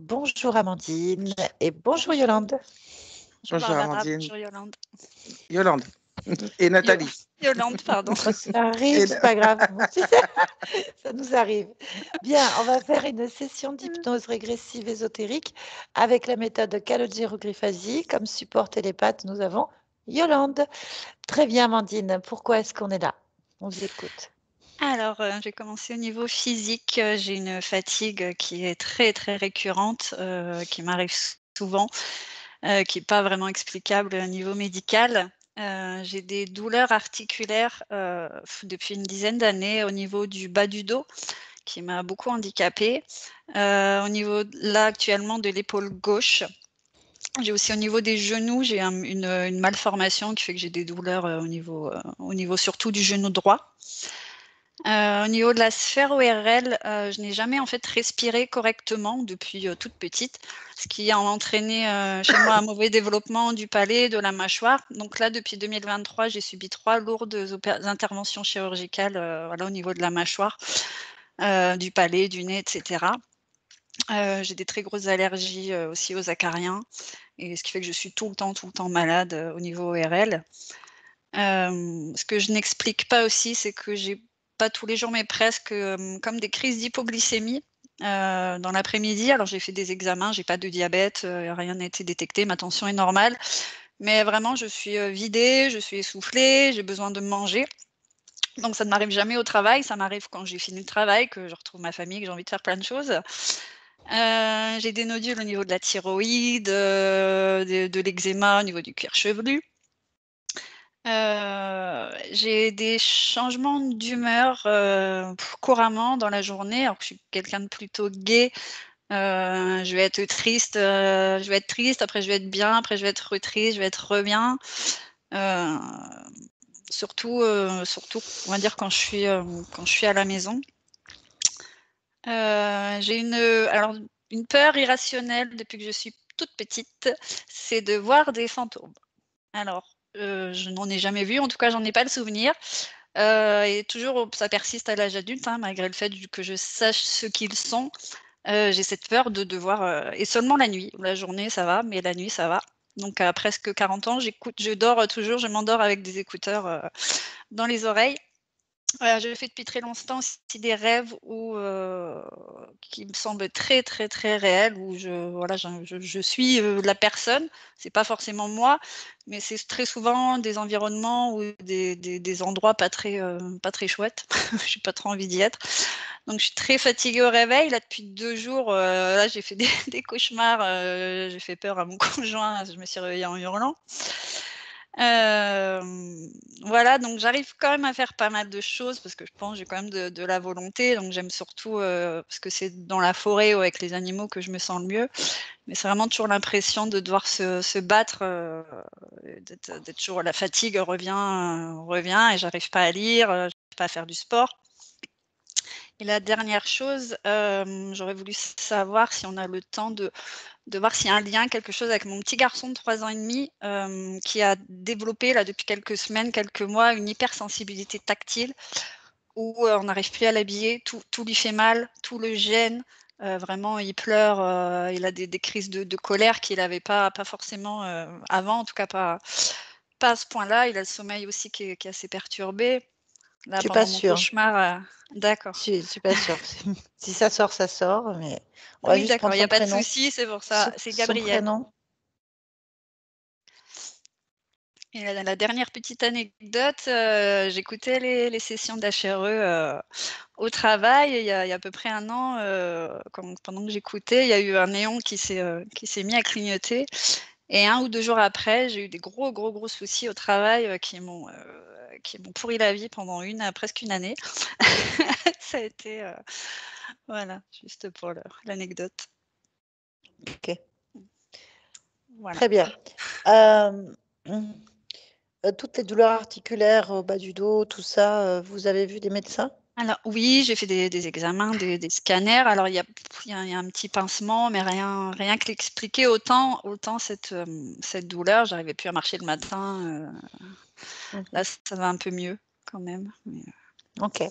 Bonjour Amandine et bonjour Yolande. Bonjour Bonjour Barbara, Amandine. bonjour Yolande. Yolande et Nathalie. Yolande, pardon. Ça arrive, c'est pas grave. Ça nous arrive. Bien, on va faire une session d'hypnose régressive ésotérique avec la méthode Calogero-Griffasi. Comme support télépathe, nous avons Yolande. Très bien Amandine, pourquoi est-ce qu'on est là? On vous écoute. Alors, je vais commencer au niveau physique. J'ai une fatigue qui est très, très récurrente, qui m'arrive souvent, qui n'est pas vraiment explicable au niveau médical. J'ai des douleurs articulaires depuis une dizaine d'années au niveau du bas du dos, qui m'a beaucoup handicapée. Au niveau, là, actuellement, de l'épaule gauche. J'ai aussi au niveau des genoux, j'ai une malformation qui fait que j'ai des douleurs au niveau surtout du genou droit. Au niveau de la sphère ORL, je n'ai jamais en fait respiré correctement depuis toute petite, ce qui a entraîné chez moi un mauvais développement du palais, de la mâchoire. Donc là, depuis 2023, j'ai subi 3 lourdes interventions chirurgicales voilà, au niveau de la mâchoire, du palais, du nez, etc. J'ai des très grosses allergies aussi aux acariens, et ce qui fait que je suis tout le temps malade au niveau ORL. Ce que je n'explique pas aussi, c'est que j'ai pas tous les jours, mais presque, comme des crises d'hypoglycémie dans l'après-midi. Alors j'ai fait des examens, j'ai pas de diabète, rien n'a été détecté, ma tension est normale. Mais vraiment, je suis vidée, je suis essoufflée, j'ai besoin de manger. Donc ça ne m'arrive jamais au travail, ça m'arrive quand j'ai fini le travail, que je retrouve ma famille, que j'ai envie de faire plein de choses. J'ai des nodules au niveau de la thyroïde, de l'eczéma au niveau du cuir chevelu. J'ai des changements d'humeur couramment dans la journée, alors que je suis quelqu'un de plutôt gai. Je vais être triste, après je vais être bien, après je vais être triste, je vais être bien. Surtout, on va dire quand je suis à la maison. J'ai une peur irrationnelle depuis que je suis toute petite, c'est de voir des fantômes. Alors, je n'en ai jamais vu, en tout cas, j'en ai pas le souvenir. Et toujours, ça persiste à l'âge adulte, hein, malgré le fait que je sache ce qu'ils sont. J'ai cette peur de devoir, et seulement la nuit. La journée, ça va, mais la nuit, ça va. Donc, à presque 40 ans, je m'endors avec des écouteurs dans les oreilles. Je fais depuis très longtemps aussi des rêves qui me semblent très, très, très réels, où je suis la personne. C'est pas forcément moi, mais c'est très souvent des environnements ou des endroits pas très chouettes. J'ai pas trop envie d'y être. Donc je suis très fatiguée au réveil. Là, depuis 2 jours, là, j'ai fait des cauchemars. J'ai fait peur à mon conjoint. Je me suis réveillée en hurlant. Voilà, donc j'arrive quand même à faire pas mal de choses parce que je pense que j'ai quand même de la volonté. Donc j'aime surtout parce que c'est dans la forêt ou avec les animaux que je me sens le mieux. Mais c'est vraiment toujours l'impression de devoir se battre, d'être toujours, la fatigue revient et j'arrive pas à lire, j'arrive pas à faire du sport. Et la dernière chose, j'aurais voulu savoir si on a le temps de voir s'il y a un lien, quelque chose avec mon petit garçon de 3 ans et demi, qui a développé là depuis quelques semaines, quelques mois, une hypersensibilité tactile où on n'arrive plus à l'habiller, tout lui fait mal, tout le gêne. Vraiment, il pleure, il a des crises de colère qu'il n'avait pas forcément avant, en tout cas pas à ce point-là. Il a le sommeil aussi qui est assez perturbé. Je Là, suis pas pendant mon sûre. cauchemar, d'accord. Je suis pas sûre. Si ça sort, ça sort. Mais on va Oui, juste d'accord, prendre il n'y son a pas de prénom. souci, c'est pour ça. C'est Son Gabriel. prénom. Et la dernière petite anecdote, j'écoutais les sessions d'HRE au travail. Il y a à peu près 1 an, pendant que j'écoutais, il y a eu un néon qui s'est mis à clignoter. Et 1 ou 2 jours après, j'ai eu des gros soucis au travail qui m'ont pourri la vie pendant presque 1 année. Ça a été, voilà, juste pour l'anecdote. Ok. Voilà. Très bien. Toutes les douleurs articulaires au bas du dos, tout ça, vous avez vu des médecins? Alors oui, j'ai fait des examens, des scanners. Alors il y a un petit pincement, mais rien que l'expliquer. Autant cette douleur, j'arrivais plus à marcher le matin, Mmh. là ça va un peu mieux quand même, mais OK.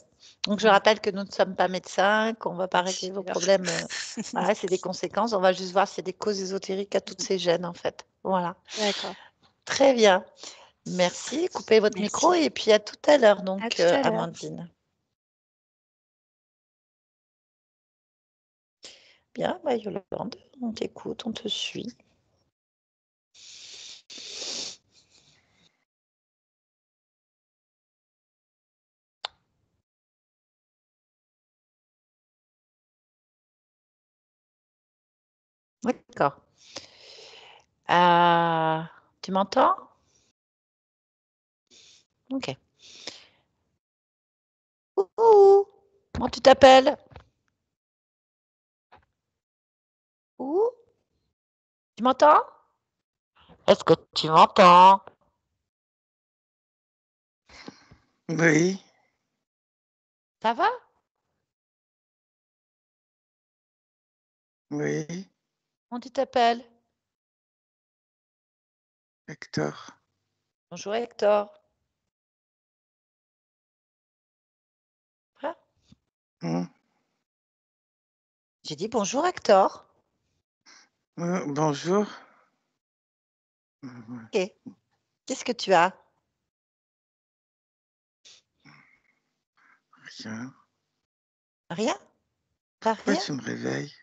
Donc je rappelle que nous ne sommes pas médecins, qu'on ne va pas régler vos Sûr. problèmes, voilà, c'est des conséquences. On va juste voir s'il y a des causes ésotériques à toutes ces gènes, en fait. Voilà. D'accord. Très bien. Merci. Coupez votre micro Merci. et puis à tout à l'heure, À donc, tout à l'heure. Amandine. Bien, Yolande, on t'écoute, on te suit. D'accord. Tu m'entends? OK. Coucou, comment tu t'appelles? Coucou, tu m'entends? Est-ce que tu m'entends? Oui, Ça va? oui, Comment tu t'appelles? Hector. Bonjour Hector. Ah, Hmm. j'ai dit bonjour Hector. Bonjour. OK. Qu'est-ce que tu as? Rien. Rien? Pas Pourquoi rien? tu me réveilles?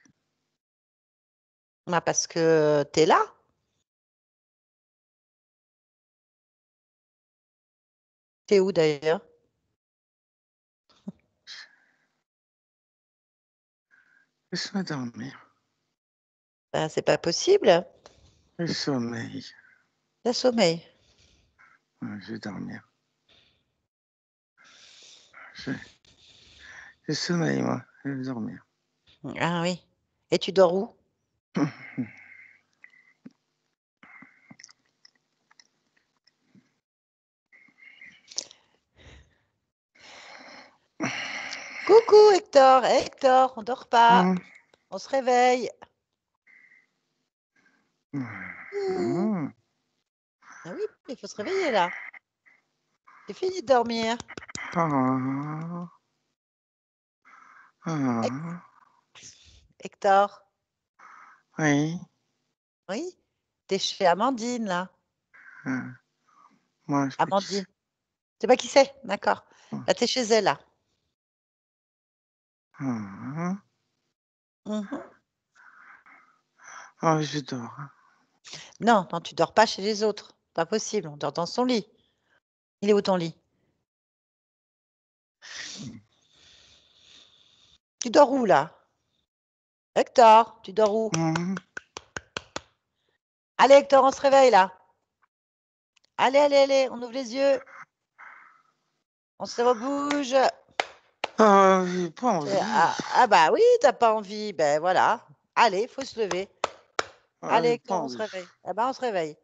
Bah parce que tu es là. Tu es où d'ailleurs? Laisse-moi dormir. Ben, c'est pas possible. Le sommeil. Tu as sommeil. Je vais dormir. J'ai sommeil, moi. Je vais dormir. Ah oui. Et tu dors où? Coucou Hector. Hector, on dort pas. On se réveille. Ouh. Ah oui, il faut se réveiller là. C'est fini de dormir. Ah. Ah. Hector, Oui. oui? T'es chez Amandine là. Ah. Moi, je sais pas qui c'est. Amandine. Tu sais pas qui c'est? D'accord. Là, t'es chez elle là. Ah. Mhm. Ah, je dors. Non, non, tu dors pas chez les autres. Pas possible, on dort dans son lit. Il est où ton lit? Tu dors où là? Hector, tu dors où? Allez Hector, on se réveille là. Allez, allez, allez, on ouvre les yeux. On se rebouge. Ah, j'ai pas envie. Ah bah oui, t'as pas envie. Ben voilà. Allez, faut se lever. Ah, Allez j'ai pas Hector, on se envie. réveille. Eh ben on se réveille.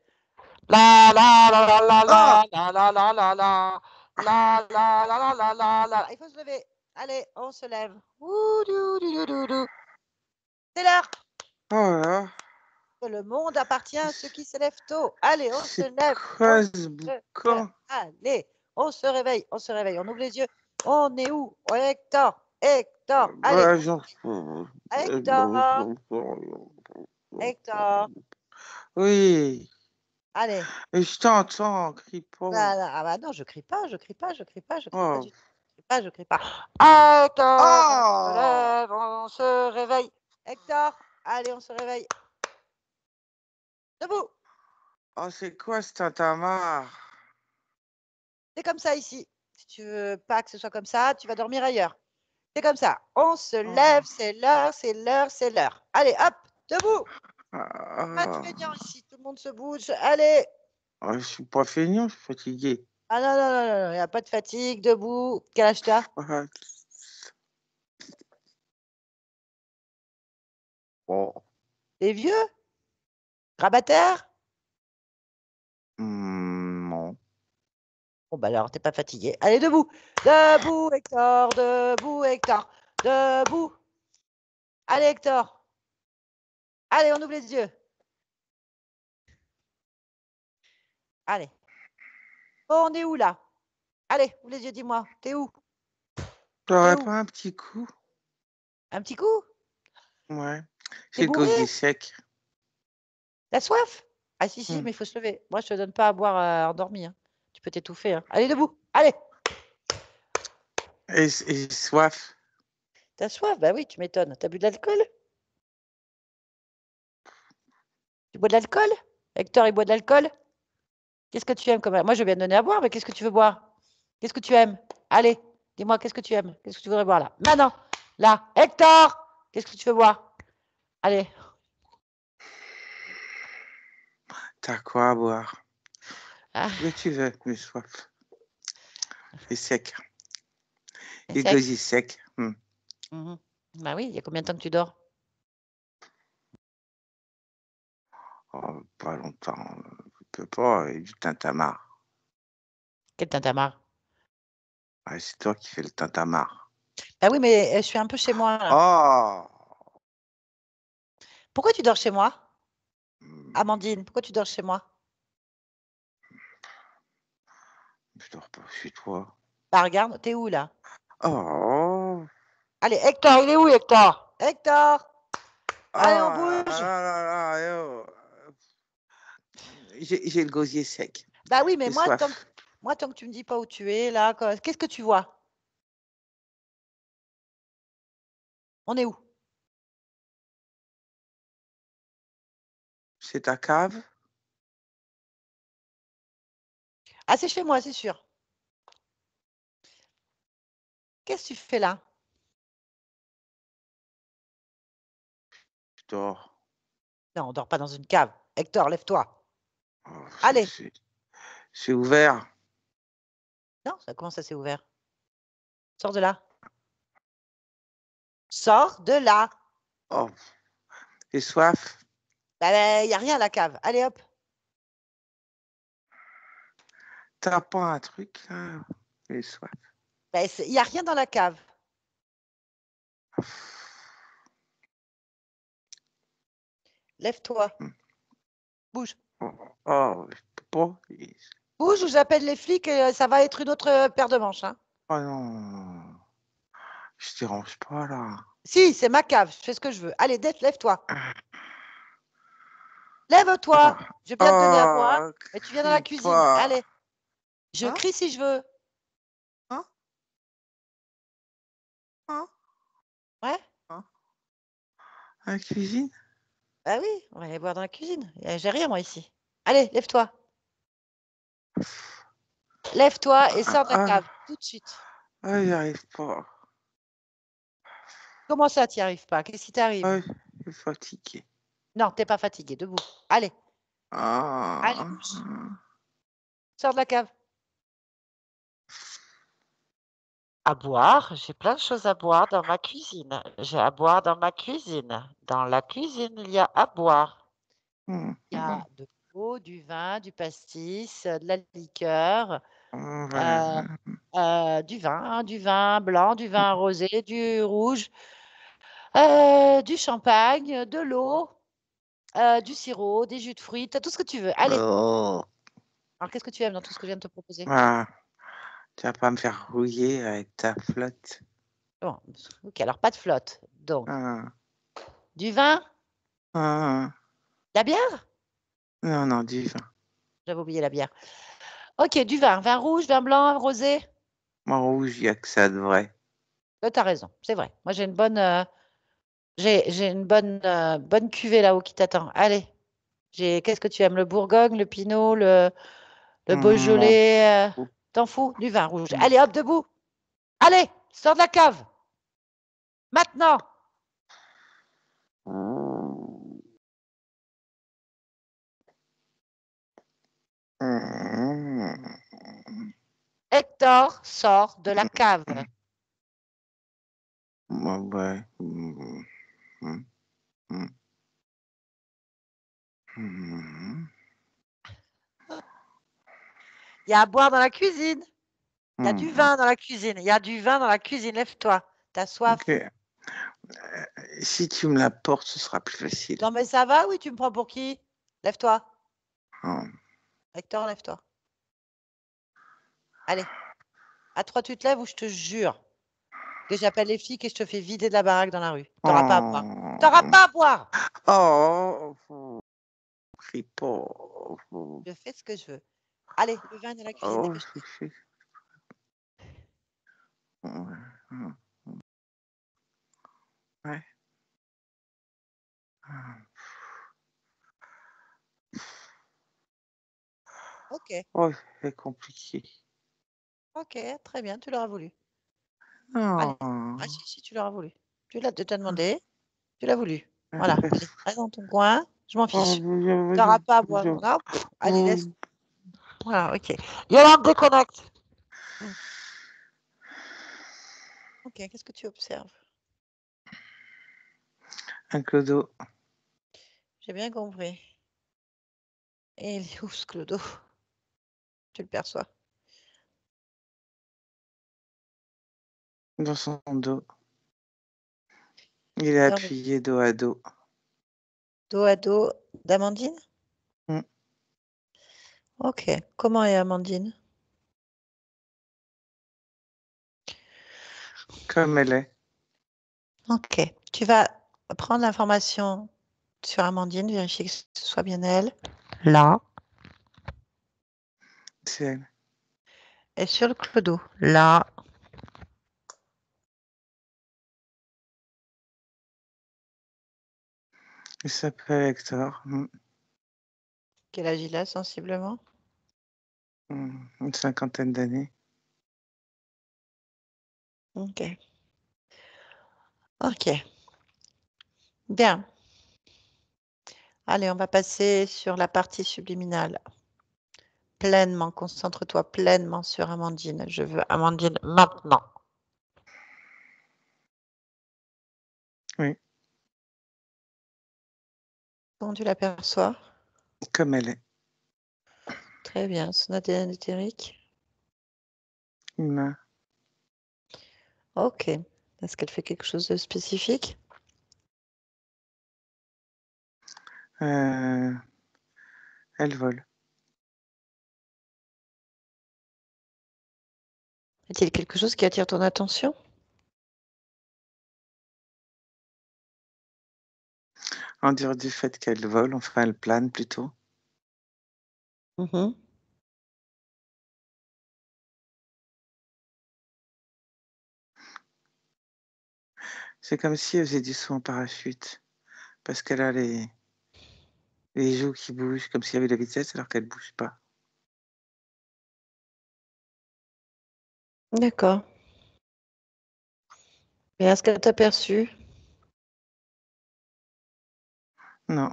La la la la la Ah! la la la la la la la la la la la la. Il faut se lever. Allez, on se lève. Ouh, dou, dou, dou, dou. C'est l'heure. Oh là. Que le monde appartient à ceux qui se lèvent tôt. Allez, on se C'est lève. On quoi ce se lève. boucan? Allez, on se réveille. On se réveille. On ouvre les yeux. On est où? Hector. Hector. Allez. Bah, j'en Hector. Hector. Oui, Allez. et je t'entends, crie pas. Ah bah non, je crie pas, je crie pas, je crie pas, je crie pas Oh. du tout. Je crie pas, je crie pas. Hector, on se Oh! lève, on se réveille. Hector, allez, on se réveille. Debout. Oh, c'est quoi ce tintamarre? C'est comme ça ici. Si tu veux pas que ce soit comme ça, tu vas dormir ailleurs. C'est comme ça. On se Oh. lève, c'est l'heure, c'est l'heure, c'est l'heure. Allez, hop, debout. Pas de Ah. feignant ici, tout le monde se bouge. Allez. Oh, je suis pas feignant, je suis fatigué. Ah non, non, non, non, il n'y a pas de fatigue, debout. Quel âge t'as? Ah. Oh. T'es vieux? Grabataire? Non. Bon, bah alors, t'es pas fatigué. Allez, debout. Debout, Hector. Debout, Hector. Debout. Allez, Hector. Allez, on ouvre les yeux. Allez. Bon, on est où là? Allez, ouvre les yeux, dis-moi. T'es où? T'aurais où? pas un petit coup? Un petit coup? Ouais. T'es J'ai le bourré? gosier sec. T'as soif? Ah si, si, Hmm. mais il faut se lever. Moi, je te donne pas à boire endormi. Hein. Tu peux t'étouffer. Hein. Allez, debout. Allez, Et j'ai soif. t'as soif? Bah oui, tu m'étonnes. T'as bu de l'alcool? Tu bois de l'alcool? Hector, il boit de l'alcool? Qu'est-ce que tu aimes comme... Moi, je viens de donner à boire, mais qu'est-ce que tu veux boire? Qu'est-ce que tu aimes? Allez, dis-moi, qu'est-ce que tu aimes? Qu'est-ce que tu voudrais boire là? Maintenant, là. Hector, qu'est-ce que tu veux boire? Allez. T'as quoi à boire? Ah, Ce que tu veux, mais soif. Et sec. c'est Et sec. gosier sec. Mhm. Bah oui, il y a combien de temps que tu dors? Oh, pas longtemps. Je peux pas. Et du tintamarre. Quel tintamarre? Ouais, c'est toi qui fais le tintamarre. Bah oui, mais je suis un peu chez moi là. Oh! Pourquoi tu dors chez moi? Hmm, Amandine, pourquoi tu dors chez moi? Je dors pas chez toi. Bah regarde, t'es où là? Oh! Allez, Hector, il est où Hector? Hector! Allez, on Ah bouge! là là, yo. J'ai le gosier sec. Bah oui, mais J'ai moi, soif. tant que tu me dis pas où tu es là, qu'est-ce que tu vois? On est où? C'est ta cave? Ah, c'est chez moi, c'est sûr. Qu'est-ce que tu fais là? Je dors. Non, on dort pas dans une cave. Hector, lève-toi. Oh, Allez. c'est ouvert. Non, comment ça s'est ouvert? Sors de là. Sors de là. Oh, j'ai soif. Bah, il n'y a rien à la cave. Allez, hop. T'as pas un truc là? J'ai soif. Bah, il n'y a rien dans la cave. Lève-toi. Bouge. Oh, je peux pas. Bouge ou j'appelle les flics et ça va être une autre paire de manches. Hein. Oh non. Je dérange pas là. Si, c'est ma cave. Je fais ce que je veux. Allez, lève-toi. Lève-toi. Ah. Je viens de donner à boire, Oh, mais tu viens dans la crie cuisine. pas. Allez. Je Hein? crie si je veux. Hein? Hein? Ouais? Hein? La cuisine? Bah oui, on va aller boire dans la cuisine. J'ai rien, moi, ici. Allez, lève-toi. Lève-toi et Ah, sors de la ah, cave. Tout de suite. ah, j'y arrive pas. Comment ça, tu n'y arrives pas? Qu'est-ce qui t'arrive? Ah, je suis fatigué. Non, t'es pas fatigué. Debout. Allez. Allez, Ah. bouge. Sors de la cave. À boire, j'ai plein de choses à boire dans ma cuisine. J'ai à boire dans ma cuisine. Dans la cuisine, il y a à boire. Il y a de l'eau, du vin, du pastis, de la liqueur, Ouais. du vin blanc, du vin rosé, du rouge, du champagne, de l'eau, du sirop, des jus de fruits, tu as tout ce que tu veux. Allez. Oh. Alors, qu'est-ce que tu aimes dans tout ce que je viens de te proposer? Ah, tu vas pas me faire rouiller avec ta flotte. Bon, ok, alors pas de flotte. Donc, Ah, du vin, ah, de la bière? non, non, du vin. J'avais oublié la bière. Ok, du vin. Vin rouge, vin blanc, rosé. Moi, rouge, il n'y a que ça de vrai. Tu as raison, c'est vrai. Moi, j'ai une bonne cuvée là-haut qui t'attend. Allez, qu'est-ce que tu aimes? Le Bourgogne, le Pinot, le M'en Beaujolais? fous. T'en fous? Du vin rouge. Allez, hop, debout. Allez, sors de la cave. Maintenant. Hector, sors de la cave. Ouais. Il y a à boire dans la cuisine. Il y a du vin dans la cuisine. Il y a du vin dans la cuisine. Lève-toi. T'as soif? Ok. Si tu me l'apportes, ce sera plus facile. Non, mais ça va? Oui, tu me prends pour qui? Lève-toi. Oh. Hector, lève-toi. Allez. À 3, tu te lèves ou je te jure. Que j'appelle les flics et je te fais vider de la baraque dans la rue. T'auras pas à boire. T'auras Oh, pas à boire. oh, vous prie pas. Je fais ce que je veux. Allez, le vin est dans la cuisine, Oh, dépêche-toi. Ouais. Ok, Oh, c'est compliqué. ok, très bien, tu l'auras voulu. Allez. Non. Ah si, tu l'auras voulu. Tu l'as demandé, tu l'as voulu. Voilà, allez, reste dans ton coin, je m'en fiche. T'auras pas à boire. Non, allez, laisse. Voilà, ok. Yolande, déconnecte. Ok, qu'est-ce que tu observes? Un clodo. J'ai bien compris. Et il est où ce clodo? Tu le perçois? Dans son dos. Il est Dans le appuyé dos à dos. dos à dos d'Amandine? Ok, comment est Amandine? Comme elle est. Ok, tu vas prendre l'information sur Amandine, vérifier que ce soit bien elle. Là. C'est elle. Et sur le clodo. Là. Il s'appelle Hector. Quel âge il a sensiblement? Une cinquantaine d'années. Ok. Ok. Bien. Allez, on va passer sur la partie subliminale. Pleinement, concentre-toi pleinement sur Amandine. Je veux Amandine maintenant. Oui. Comment tu l'aperçois? Comme elle est. Très bien. Son ADN éthérique? Humain. Ok. Est-ce qu'elle fait quelque chose de spécifique? Elle vole. Est-il quelque chose qui attire ton attention? En dehors du fait qu'elle vole, enfin elle plane plutôt. Mhm. C'est comme si elle faisait du saut en parachute. Parce qu'elle a les joues qui bougent comme s'il y avait de la vitesse alors qu'elle bouge pas. D'accord. Mais est-ce qu'elle t'a perçu? Non.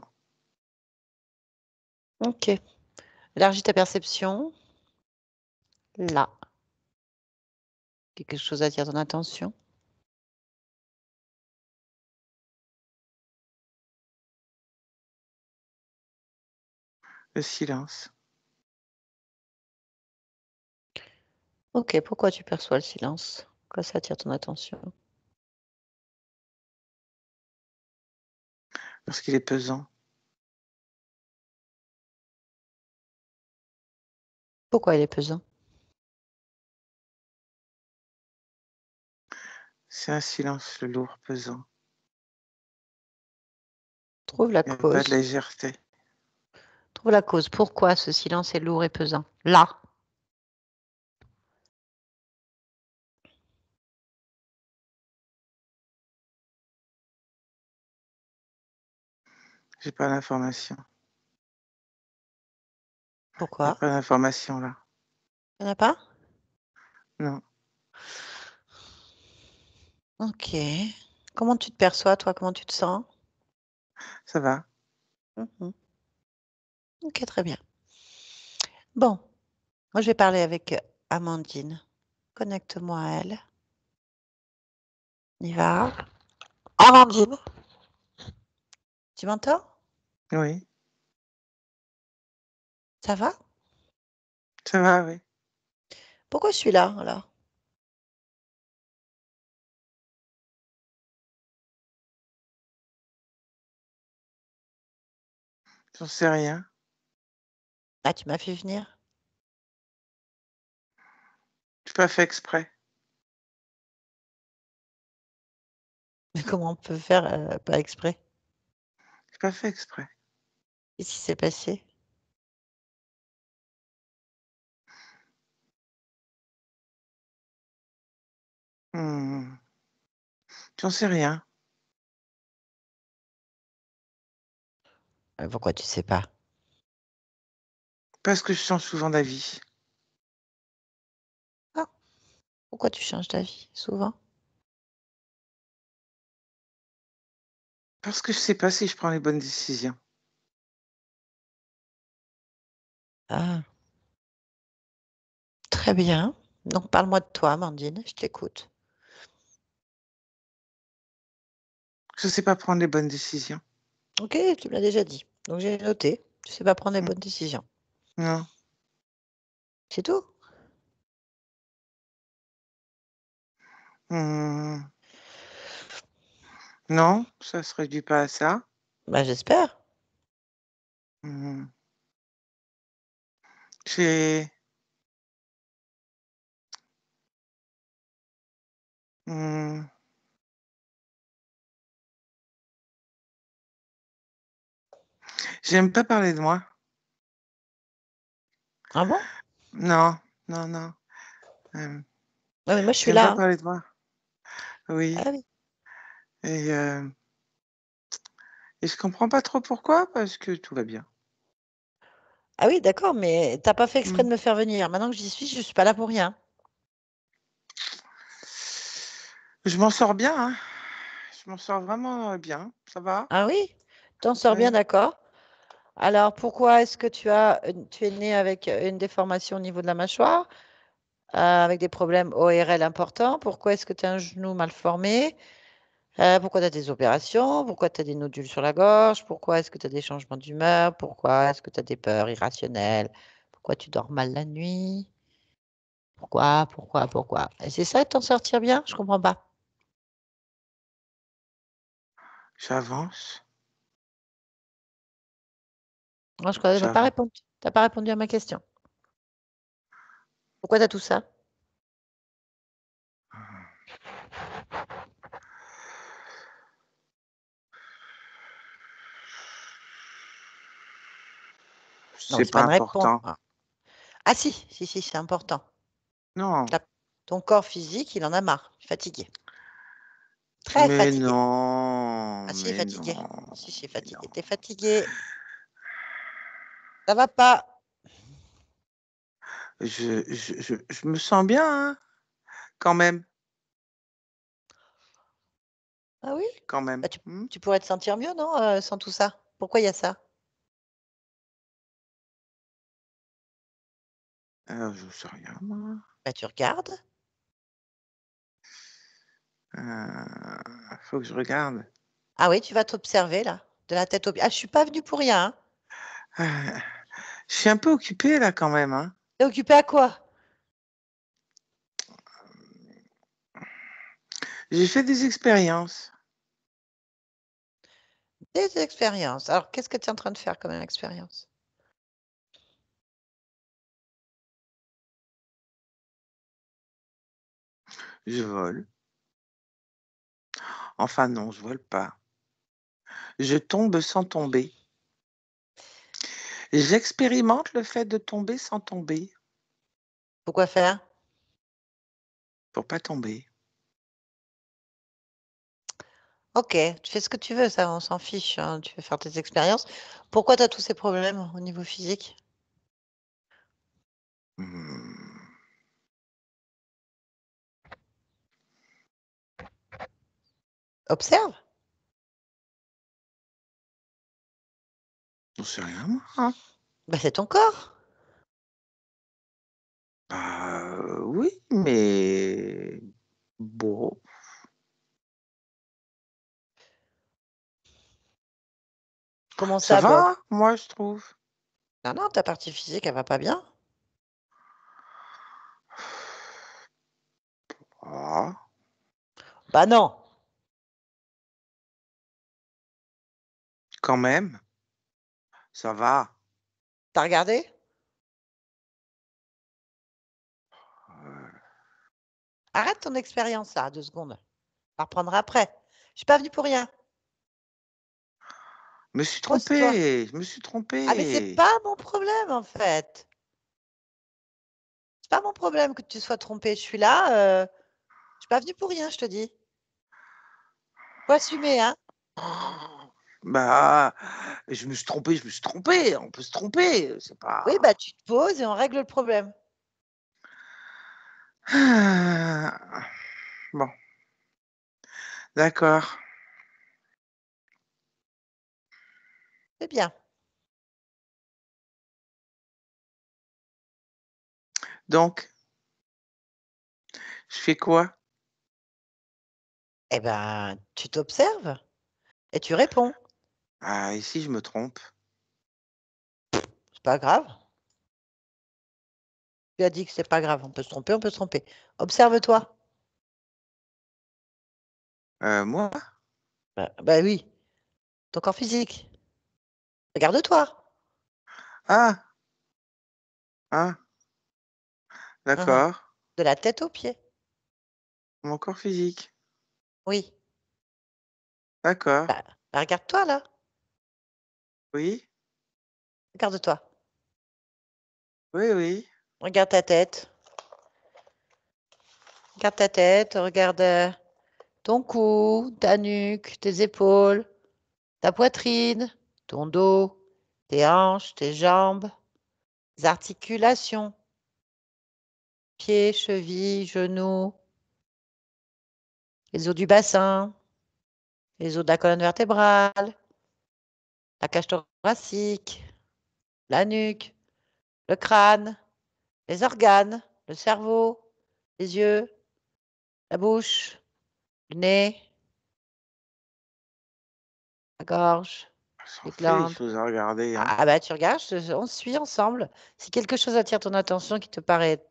Ok. Élargis ta perception. Là. Quelque chose attire ton attention. Le silence. Ok, pourquoi tu perçois le silence? Pourquoi ça attire ton attention? Parce qu'il est pesant. Pourquoi il est pesant? C'est un silence lourd, pesant. Trouve la Il n'y a pas de cause. légèreté. Trouve la cause. Pourquoi ce silence est lourd et pesant? Là. J'ai pas l'information. Il n'y a Pourquoi? pas d'information là. Il n'y en a pas? Non. Ok. Comment tu te perçois, toi? Comment tu te sens? Ça va. Mhm. Ok, très bien. Bon, moi je vais parler avec Amandine. Connecte-moi à elle. On y va. Amandine, tu m'entends? Oui. Ça va? Ça va, oui. Pourquoi je suis là, alors? J'en sais rien. Ah, tu m'as fait venir? J'ai pas fait exprès. Comment on peut faire, pas exprès? J'ai pas fait exprès. Qu'est-ce qui s'est passé? Mmh. J'en sais rien. Pourquoi tu sais pas? Parce que je change souvent d'avis. Ah, pourquoi tu changes d'avis souvent? Parce que je sais pas si je prends les bonnes décisions. Ah, très bien. Donc parle-moi de toi, Amandine, je t'écoute. Je sais pas prendre les bonnes décisions. OK, tu me l'as déjà dit. Donc j'ai noté. Tu sais pas prendre les Mmh. bonnes décisions. Non. C'est tout? Mmh. Non, ça se réduit pas à ça. Bah, j'espère. Mmh. J'ai mmh, j'aime pas parler de moi. Ah bon? Non, non, non. Ouais, mais moi je suis J'aime là, pas hein. parler de moi. Oui Ah oui. et je comprends pas trop pourquoi, parce que tout va bien. Ah oui, d'accord, mais tu as pas fait exprès Mmh. de me faire venir. Maintenant que j'y suis, je suis pas là pour rien. Je m'en sors bien, hein. Je m'en sors vraiment, bien. Ça va. Ah oui? T'en sors bien, Oui. d'accord. Alors pourquoi est-ce que tu es née avec, une déformation au niveau de la mâchoire, avec des problèmes ORL importants? Pourquoi est-ce que tu as un genou mal formé? Pourquoi tu as des opérations? Pourquoi tu as des nodules sur la gorge? Pourquoi est-ce que tu as des changements d'humeur? Pourquoi est-ce que tu as des peurs irrationnelles? Pourquoi tu dors mal la nuit? Pourquoi? Et c'est ça, t'en sortir bien? Je comprends pas. J'avance, Moi, je crois que j'avance. tu pas répondu à ma question. Pourquoi tu as tout ça? Non, mais C'est c'est pas pas une réponse. important. Ah si, c'est important. Non, Ta Ton corps physique, il en a marre, fatigué. Très mais fatigué. non, Ah si, mais fatigué. non, Si, mais non. fatigué. Tu es fatigué. Ça va pas. Je me sens bien, hein, quand même, Ah oui? quand même. Bah, Mmh. tu pourrais te sentir mieux, non, sans tout ça? Pourquoi il y a ça? Je sais rien moi. Bah, tu regardes. Faut que je regarde. Ah oui, tu vas t'observer là, de la tête aux pieds. Ah, je suis pas venue pour rien, hein. Ah, je suis un peu occupée là quand même, hein. Tu es occupée à quoi? J'ai fait des expériences. Des expériences. Alors, qu'est-ce que tu es en train de faire comme expérience? Je vole. Enfin non, je vole pas. Je tombe sans tomber. J'expérimente le fait de tomber sans tomber, Pourquoi faire? pour pas tomber. OK, tu fais ce que tu veux, ça, on s'en fiche, hein, tu veux faire tes expériences. Pourquoi tu as tous ces problèmes au niveau physique? Mmh, Observe. j'en sais rien moi, hein. Bah, c'est ton corps. Bah, oui, mais bon, Comment ça ça, bon? va, moi je trouve. Non, non, ta partie physique, elle va pas bien. Ah, Bah non. quand même, ça va. T'as regardé? Heu, Arrête ton expérience là, 2 secondes. On va reprendre après. suis pas venue pour rien. Je me suis Pose-toi. trompé, je me suis Ah, mais c'est trompé. pas mon problème, en fait. C'est pas mon problème que tu sois trompé. Je suis là, je suis pas venue pour rien, je te dis. Faut assumer, hein. Bah, je me suis trompé, je me suis trompé. On peut se tromper, c'est Oui, pas. bah, tu te poses et on règle le problème. Bon, d'accord. C'est bien. Donc, je fais quoi? Eh ben, tu t'observes et tu réponds. Ah, ici, je me trompe. C'est pas grave. Tu as dit que c'est pas grave. On peut se tromper, on peut se tromper. Observe-toi. Moi? Bah oui, ton corps physique. Regarde-toi. Ah, ah, Uhum. d'accord. De la tête aux pieds. Mon corps physique. Oui. D'accord. Bah, regarde-toi là. Oui, Regarde-toi. oui, oui. Regarde ta tête. Regarde ta tête. Regarde ton cou, ta nuque, tes épaules, ta poitrine, ton dos, tes hanches, tes jambes, tes articulations, pieds, chevilles, genoux, les os du bassin, les os de la colonne vertébrale, la cage thoracique, la nuque, le crâne, les organes, le cerveau, les yeux, la bouche, le nez, la gorge, Ça les en fait des glandes. choses à regarder, hein. Ah bah tu regardes, on suit ensemble. Si quelque chose attire ton attention, qui te paraît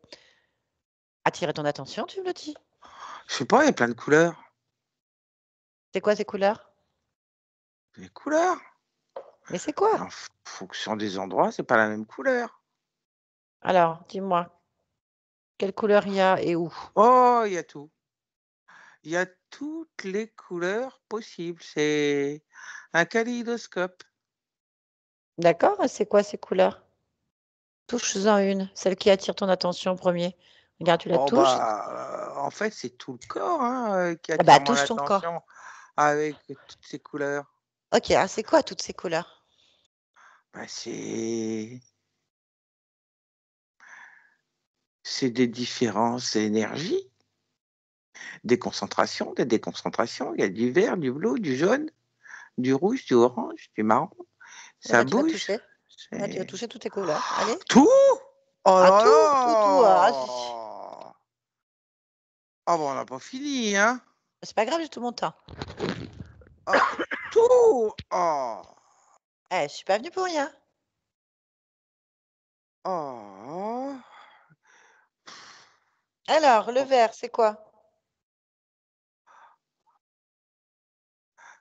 attirer ton attention, tu me le dis. Je sais pas, il y a plein de couleurs. C'est quoi ces couleurs? Des couleurs? Mais c'est Mais quoi? en fonction des endroits, c'est pas la même couleur. Alors, dis-moi, quelle couleur il y a et où? Oh, il y a tout. Il y a toutes les couleurs possibles. C'est un kaléidoscope. D'accord, et c'est quoi ces couleurs? Touche-en une, celle qui attire ton attention en premier. Regarde, tu la Oh touches. bah, en fait, c'est tout le corps, hein, qui Ah bah, attire mon touche ton corps. attention avec toutes ces couleurs. OK, ah, c'est quoi toutes ces couleurs? Bah, c'est des différences d'énergie, des concentrations, des déconcentrations. Il y a du vert, du bleu, du jaune, du rouge, du orange, du marron. Eh Ça bah, tu vas bouge. toucher. Là, tu vas C'est toucher toutes les couleurs. Allez. tout? Oh Ah, là tout. Ah, là! Ah bah, on n'a pas fini, hein? c'est pas grave, j'ai tout mon temps. Ah, tout! Oh! Eh, je suis pas venue pour rien. Oh! Alors, le Oh, vert, c'est quoi?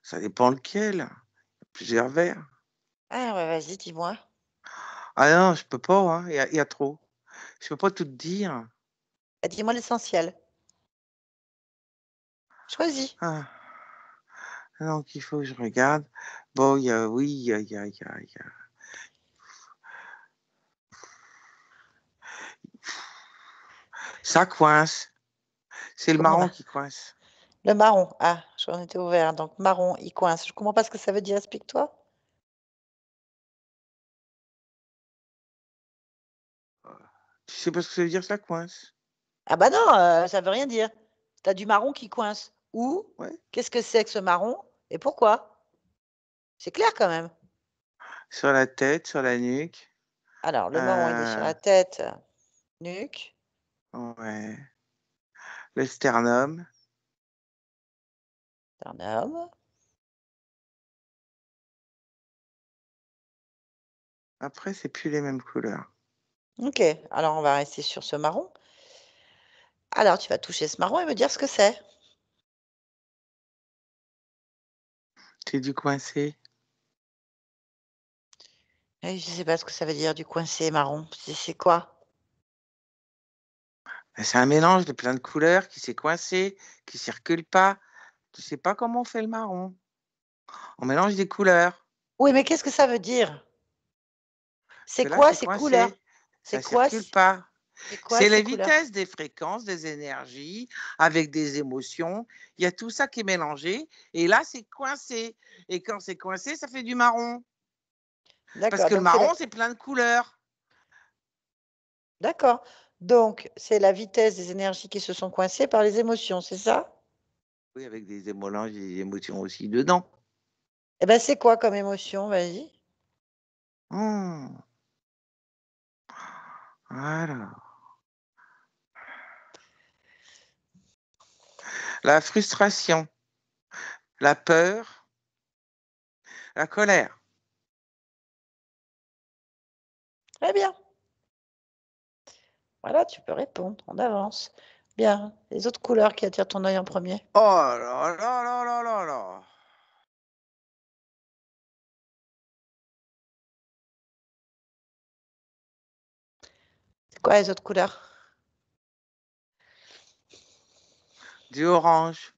ça dépend lequel. Il y a plusieurs verres. Ah ouais, vas-y, dis-moi. Ah non, je peux pas, hein, il y a trop. Je peux pas tout te dire. Ah, dis-moi l'essentiel. Choisis. Ah, donc il faut que je regarde. Bon, il y a oui, il y a ça coince. C'est le Comment marron là? qui coince. Le marron. Ah, j'en étais au vert. Donc, marron, il coince. Je comprends pas ce que ça veut dire. Explique-toi. Tu sais pas ce que ça veut dire, ça coince? Ah bah non, ça veut rien dire. Tu as du marron qui coince. Où? Ouais. Qu'est-ce que c'est que ce marron? Et pourquoi? C'est clair quand même. Sur la tête, sur la nuque. Alors, le marron, il est sur Euh, la tête, nuque, ouais. Le sternum. sternum. Après, c'est plus les mêmes couleurs. OK, alors on va rester sur ce marron. Alors, tu vas toucher ce marron et me dire ce que c'est. C'est du coincé. Eh, je sais pas ce que ça veut dire du coincé marron. C'est quoi? Ben, c'est un mélange de plein de couleurs qui s'est coincé, qui circule pas. Tu sais pas comment on fait le marron. On mélange des couleurs. Oui, mais qu'est-ce que ça veut dire? C'est Que là, quoi c'est ces couleurs? coincé. C'est Ça quoi, circule pas. c'est quoi C'est ces les couleurs? vitesses des fréquences, des énergies, avec des émotions. Il y a tout ça qui est mélangé. Et là, c'est coincé. Et quand c'est coincé, ça fait du marron. Parce D'accord, que le donc c'est marron, c'est plein de couleurs. d'accord. Donc c'est la vitesse des énergies qui se sont coincées par les émotions, c'est ça? Oui, avec des mélanges et des émotions aussi dedans. Eh ben c'est quoi comme émotion? Vas-y. Hmm. Voilà. La frustration, la peur, la colère. Très bien. Voilà, tu peux répondre. On avance. Bien. Les autres couleurs qui attirent ton œil en premier. Oh là là là là là là. C'est quoi les autres couleurs? Du orange,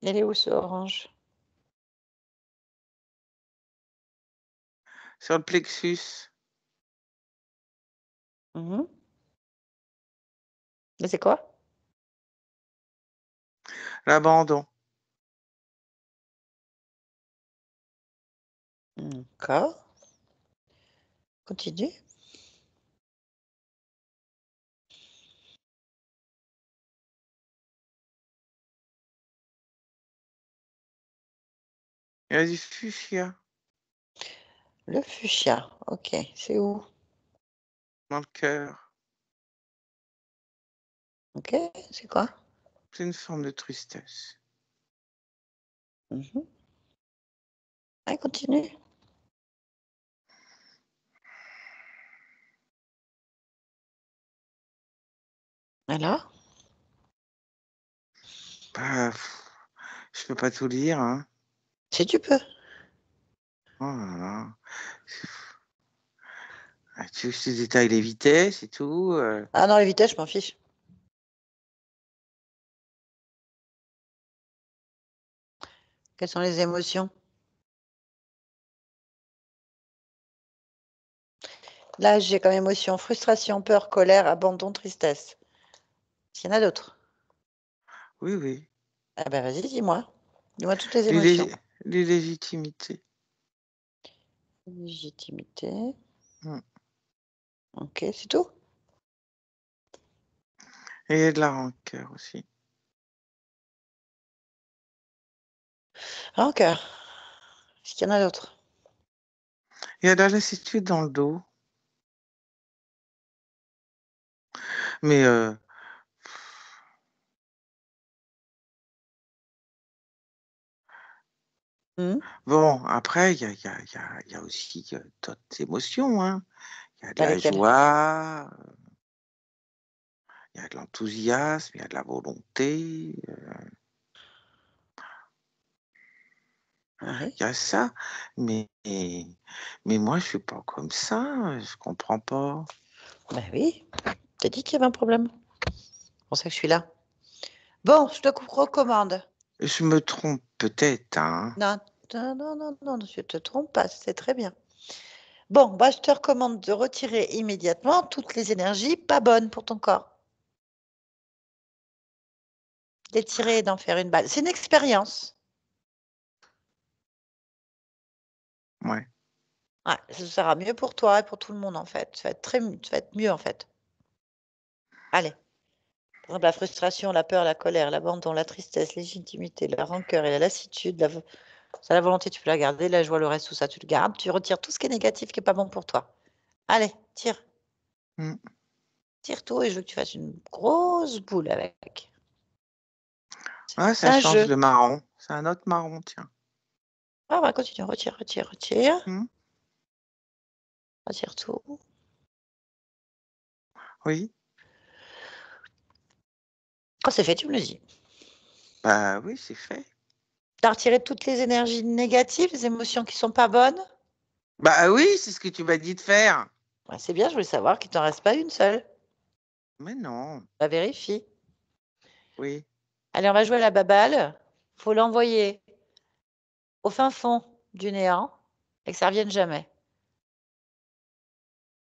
Il est où ce orange? sur le plexus, Mhm. Et c'est quoi? l'abandon, D'accord. Continue. il y a du fuchsia Le fuchsia. Ok. C'est où? dans le cœur. Ok. C'est quoi? C'est une forme de tristesse. Mhm. Allez, continue. Alors? Bah, je peux pas tout lire, hein. Si tu peux. Oh là là. Ah, tu veux que je te détaille les vitesses et tout Ah non, les vitesses, je m'en fiche. Quelles sont les émotions? Là, j'ai comme émotion frustration, peur, colère, abandon, tristesse. S'il y en a d'autres. Oui, oui. Ah ben vas-y, dis-moi. Dis-moi toutes les émotions. L'illégitimité. Légitimité. Hmm. Ok, c'est tout? Et il y a de la rancœur aussi. Rancœur. Est-ce qu'il y en a d'autres? Il y a de la lassitude dans le dos. Mais bon, après, il y a aussi d'autres émotions, hein. Il y a de Bah, la lesquelles? joie, il y a de l'enthousiasme, il y a de la volonté, Oui. il y a ça. Mais moi, je suis pas comme ça, je comprends pas. Bah oui. T'as dit qu'il y avait un problème. C'est pour ça que je suis là. Bon, je te recommande. Je me trompe peut-être, hein. Non, non, non, non, non, je te trompe pas, c'est très bien. Bon, bah, je te recommande de retirer immédiatement toutes les énergies pas bonnes pour ton corps. D'étirer et d'en faire une balle. C'est une expérience. Ouais. Ouais, ce sera mieux pour toi et pour tout le monde en fait. Tu vas être tu vas être mieux en fait. Allez. Par exemple, la frustration, la peur, la colère, l'abandon, la tristesse, légitimité, la rancœur et la lassitude, ça, la volonté, tu peux la garder. La joie, le reste, tout ça, tu le gardes. Tu retires tout ce qui est négatif, qui n'est pas bon pour toi. Allez, tire. Mm. Tire tout et je veux que tu fasses une grosse boule avec. Ah, C'est ça un change jeu. le marron. C'est un autre marron, tiens. Ah, on va continuer. Retire, retire, retire. Mm. Retire tout. Oui. Quand c'est fait, tu me le dis. Bah oui, c'est fait. Tu as retiré toutes les énergies négatives, les émotions qui sont pas bonnes. Bah oui, c'est ce que tu m'as dit de faire. Ouais, c'est bien, je voulais savoir qu'il t'en reste pas une seule. Mais non. Bah, vérifie. Oui. Allez, on va jouer à la baballe. faut l'envoyer au fin fond du néant et que ça revienne jamais.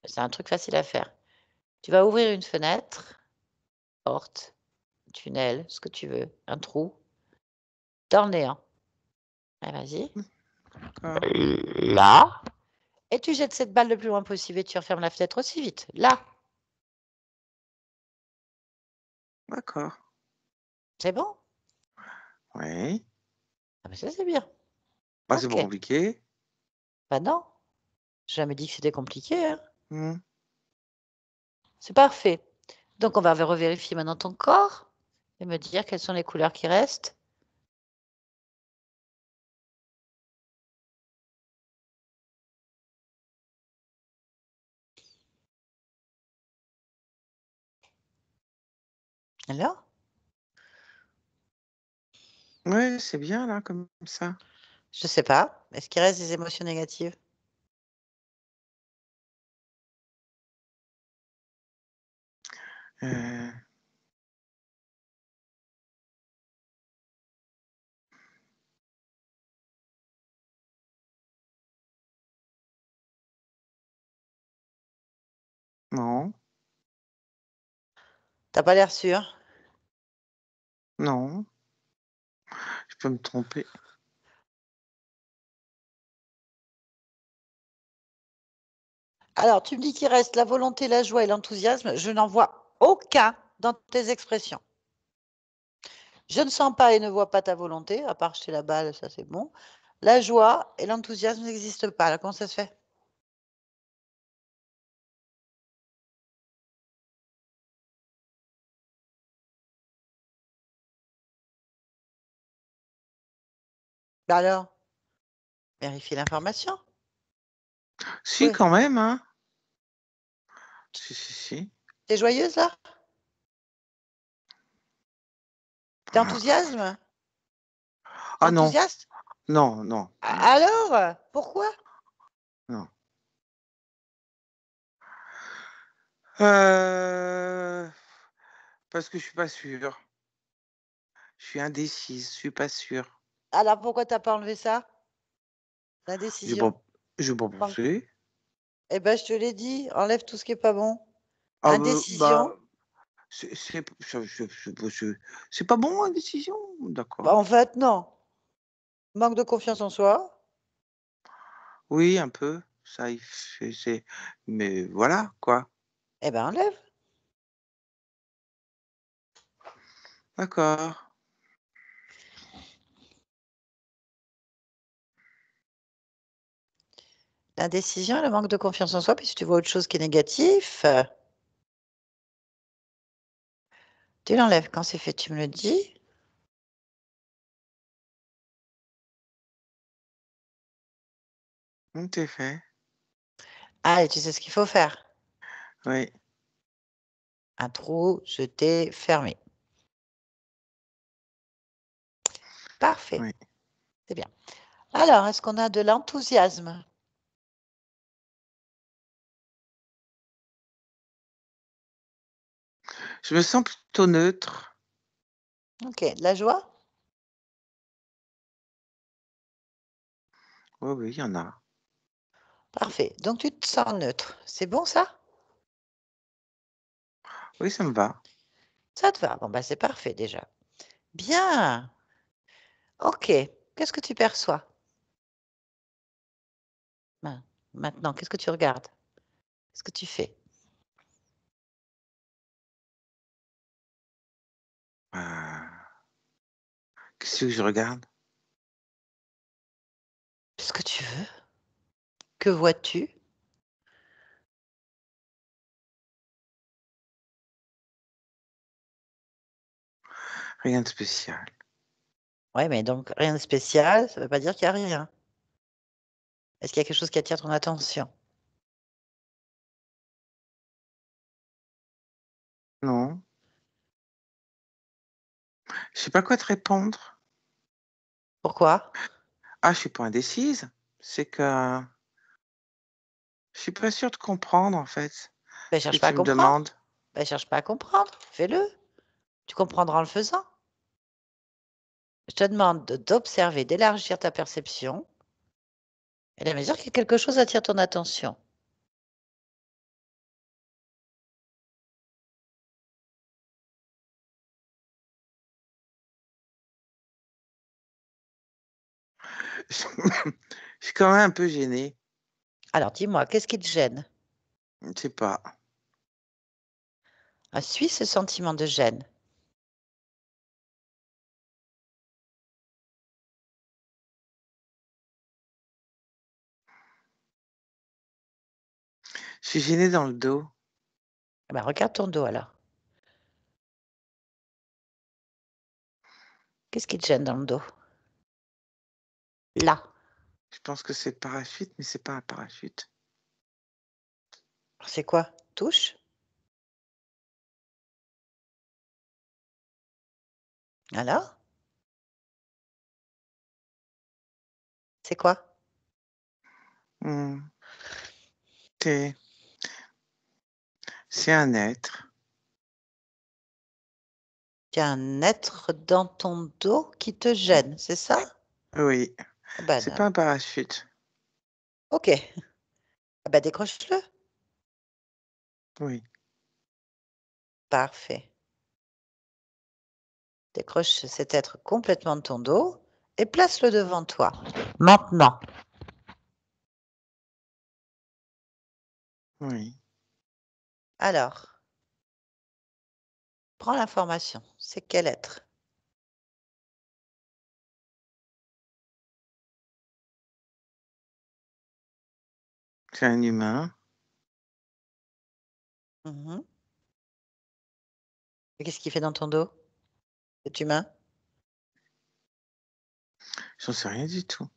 C'est un truc facile à faire. Tu vas ouvrir une fenêtre, porte, tunnel, ce que tu veux, un trou, dans le néant. Allez, vas-y. D'accord. Là. Et tu jettes cette balle le plus loin possible et tu refermes la fenêtre aussi vite. Là. D'accord. C'est bon? Oui. Ah ben ça, c'est bien. Bah, c'est pas OK. compliqué. Bah non, j'ai jamais dit que c'était compliqué, hein. Mmh. C'est parfait. Donc on va revérifier maintenant ton corps et me dire quelles sont les couleurs qui restent. Alors? Ouais, c'est bien là comme ça. Je sais pas. Est-ce qu'il reste des émotions négatives? Heu, non, T'as pas l'air sûr? non, je peux me tromper. Alors, tu me dis qu'il reste la volonté, la joie et l'enthousiasme. Je n'en vois aucun dans tes expressions. Je ne sens pas et ne vois pas ta volonté, à part jeter la balle, ça c'est bon. La joie et l'enthousiasme n'existent pas. Là, comment ça se fait? Bah alors, vérifie l'information. Si, Oui. quand même, hein. Si, si, si. T'es joyeuse là? T'es Ah enthousiasme? ah non, Enthousiaste? non, non, non, Alors? Pourquoi? non. Heu, parce que je suis pas sûre. Je suis indécise, je suis pas sûre. Alors pourquoi t'as pas enlevé ça? J'ai L'indécision. pas j'ai pas Manque. pensé. Eh ben, je te l'ai dit, enlève tout ce qui est pas bon. Ah bah, Indécision. c'est pas bon, indécision? D'accord. Bah, en fait, non. Manque de confiance en soi. Oui, un peu, ça il fait mais voilà, quoi. Eh ben, enlève. D'accord. L'indécision et le manque de confiance en soi, puis si tu vois autre chose qui est négatif, tu l'enlèves. Quand c'est fait, tu me le dis. Tout est fait. Allez, tu sais ce qu'il faut faire. Oui, Un trou, jeté, fermé. Parfait. oui. C'est bien. Alors, est-ce qu'on a de l'enthousiasme? Je me sens plutôt neutre. OK. De la joie? Oui, oui, il y en a. Parfait. Donc tu te sens neutre. C'est bon ça? Oui, ça me va. Ça te va? Bon, bah, c'est parfait déjà. Bien. OK. Qu'est-ce que tu perçois? Ben, maintenant, qu'est-ce que tu regardes? Qu'est-ce que tu fais? Heu, qu'est-ce que je regarde? Ce que tu veux. Que vois-tu? Rien de spécial. Ouais, mais donc rien de spécial, ça veut pas dire qu'il y a rien. Est-ce qu'il y a quelque chose qui attire ton attention? Non, je sais pas quoi te répondre. Pourquoi? Ah, je suis pas indécise, c'est que je suis pas sûre de comprendre, en fait, Ben, ce que cherche pas à tu me comprendre. demandes. Ben, cherche pas à comprendre. Fais-le. Tu comprendras en le faisant. Je te demande d'observer, d'élargir ta perception. Et la mesure que quelque chose attire ton attention. Je suis quand même un peu gênée. Alors, dis-moi, qu'est-ce qui te gêne? Je ne sais pas. Suis ce sentiment de gêne. Je suis gênée dans le dos. Regarde ton dos alors. Qu'est-ce qui te gêne dans le dos? Là. Je pense que c'est le parachute, mais c'est pas un parachute. C'est quoi? Touche? Alors? C'est quoi? Mmh. C'est un être. Il y a un être dans ton dos qui te gêne, c'est ça? Oui. C'est Non. pas un parachute. OK. Décroche-le. Oui. Parfait. Décroche cet être complètement de ton dos et place-le devant toi. Maintenant. Oui. Alors, prends l'information. C'est quel être? C'est un humain. Mmh. Et qu'est-ce qu'il fait dans ton dos? Cet humain? J'en sais rien du tout.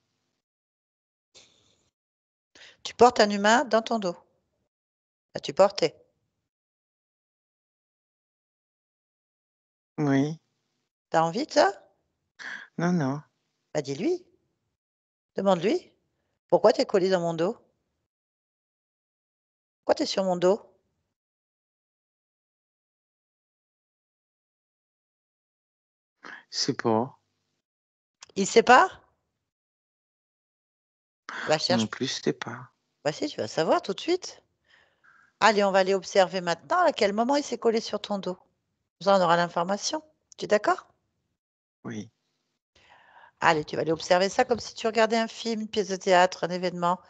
Tu portes un humain dans ton dos. L'as-tu porté? Oui. Tu as envie de ça? Non, non. Dis-lui. Demande-lui. Pourquoi tu es collé dans mon dos? Pourquoi tu es sur mon dos? Je sais pas. Il sait pas? Non Cherche. plus, je sais pas. Si, tu vas savoir tout de suite. Allez, on va aller observer maintenant à quel moment il s'est collé sur ton dos. Ça, on aura l'information. Tu es d'accord? Oui. Allez, tu vas aller observer ça comme si tu regardais un film, une pièce de théâtre, un événement,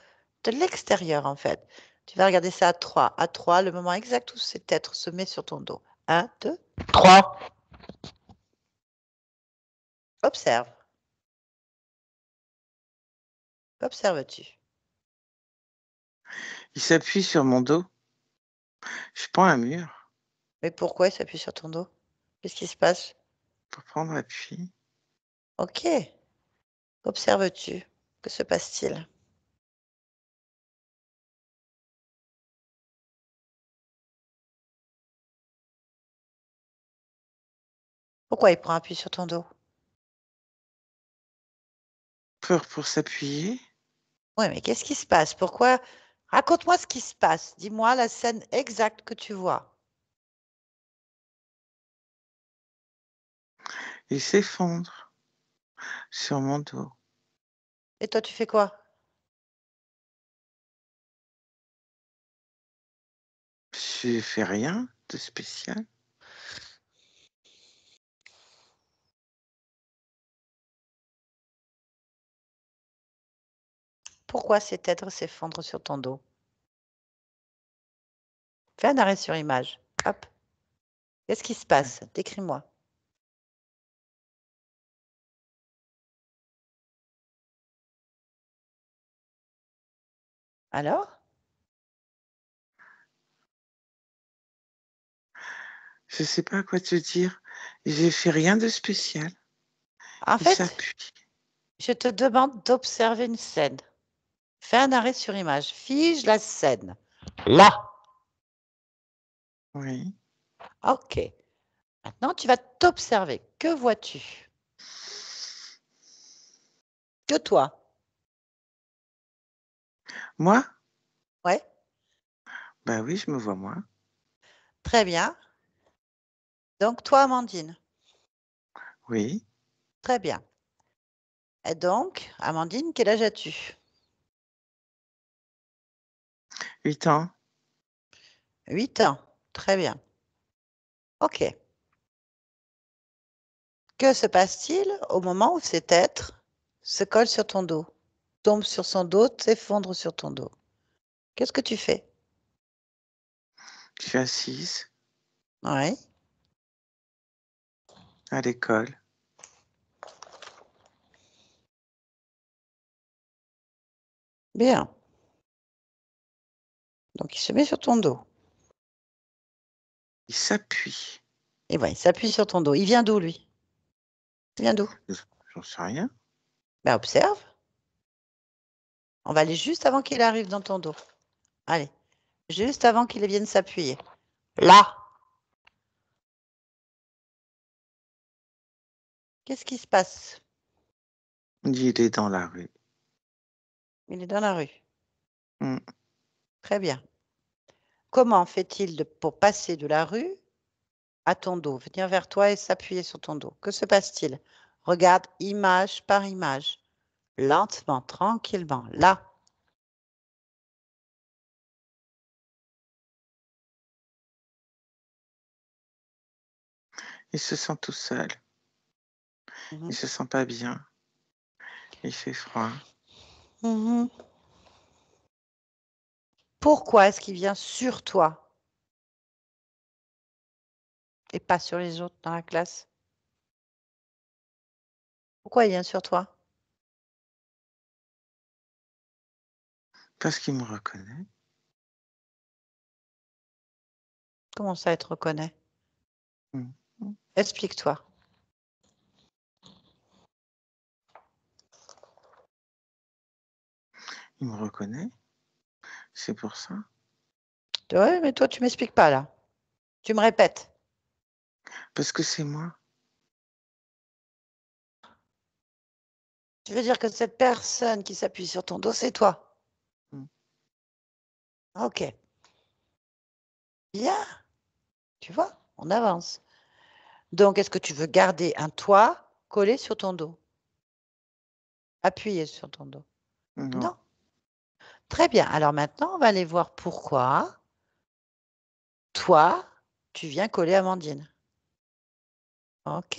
de l'extérieur en fait. Tu vas regarder ça à 3. À 3, le moment exact où cet être se met sur ton dos. 1, 2, 3. Observe. Qu'observes-tu? Il s'appuie sur mon dos. Je prends un mur Mais pourquoi il s'appuie sur ton dos? Qu'est-ce qui se passe? pour prendre appui. OK. Qu'observes-tu? Que se passe-t-il? Pourquoi il prend appui sur ton dos? Pour s'appuyer. Ouais, mais qu'est-ce qui se passe? Pourquoi? Raconte-moi ce qui se passe. Dis-moi la scène exacte que tu vois. Il s'effondre sur mon dos. Et toi, tu fais quoi? Je fais rien de spécial. Pourquoi cet être s'effondre sur ton dos? Fais un arrêt sur image. Hop. Qu'est-ce qui se passe? Décris-moi. Alors? Je sais pas quoi te dire. J'ai fait rien de spécial. En Il fait, s'appuie. je te demande d'observer une scène. Fais un arrêt sur image. Fige la scène. Là. Oui. OK. Maintenant, tu vas t'observer. Que vois-tu? Que toi. Moi? Ouais, Bah oui, je me vois moi. très bien. Donc toi, Amandine. Oui. Très bien. Et donc, Amandine, quel âge as-tu? 8 ans. 8 ans. Très bien. OK. Que se passe-t-il au moment où cet être se colle sur ton dos, tombe sur son dos, s'effondre sur ton dos? Qu'est-ce que tu fais? Je suis assise Oui. à l'école. Bien. Donc il se met sur ton dos. Il s'appuie. Et voilà, il s'appuie sur ton dos. Il vient d'où, lui? Il vient d'où? J'en sais rien. Ben, observe. On va aller juste avant qu'il arrive dans ton dos. Allez, juste avant qu'il vienne s'appuyer. Là. Qu'est-ce qui se passe? Il est dans la rue. Il est dans la rue. Mm. Très bien. Comment fait-il pour passer de la rue à ton dos, venir vers toi et s'appuyer sur ton dos? Que se passe-t-il? Regarde image par image, lentement, tranquillement, là. Il se sent tout seul. Mhm. Il se sent pas bien. Il fait froid. Mhm. Pourquoi est-ce qu'il vient sur toi et pas sur les autres dans la classe? Pourquoi il vient sur toi? Parce qu'il me reconnaît. Comment ça, elle te reconnaît? Mm. Explique-toi. Il me reconnaît. C'est pour ça. Oui, mais toi, tu m'expliques pas là. Tu me répètes. Parce que c'est moi. Tu veux dire que cette personne qui s'appuie sur ton dos, c'est toi? Mm. OK. Bien. Tu vois, on avance. Donc, est-ce que tu veux garder un toi collé sur ton dos? Appuyé sur ton dos? Non. Non? Très bien. Alors maintenant, on va aller voir pourquoi toi, tu viens coller Amandine. OK.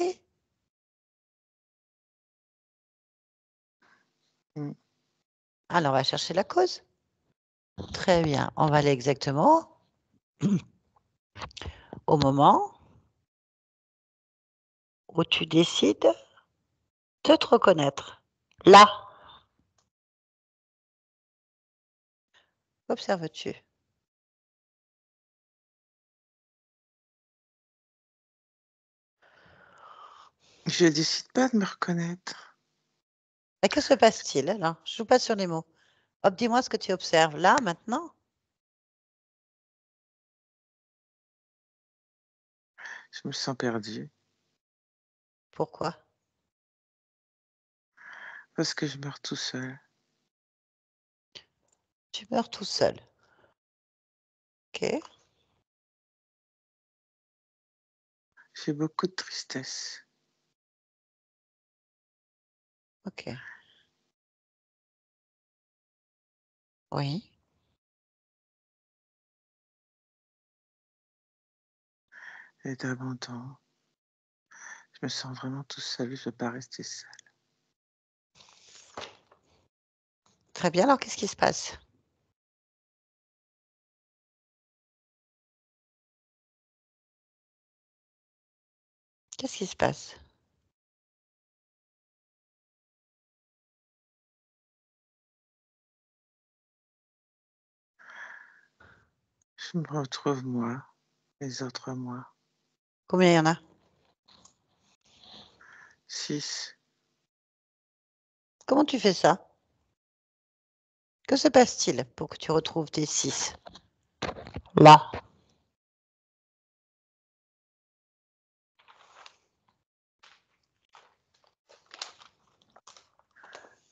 Mm. Alors, on va chercher la cause. Très bien. On va aller exactement au moment où tu décides de te reconnaître. Là. Qu'observes-tu? Je décide pas de me reconnaître. Et que se passe-t-il là? Je joue pas sur les mots. Hop, dis-moi ce que tu observes là, maintenant. Je me sens perdue. Pourquoi? Parce que je meurs tout seul. Tu meurs tout seul. OK. J'ai beaucoup de tristesse. OK. Oui. Et d'abandon. Je me sens vraiment tout seul. Je veux pas rester seul. Très bien. Alors, qu'est-ce qui se passe? Qu'est-ce qui se passe? Je me retrouve moi, les autres moi. Combien il y en a? 6. Comment tu fais ça? Que se passe-t-il pour que tu retrouves tes 6? Là.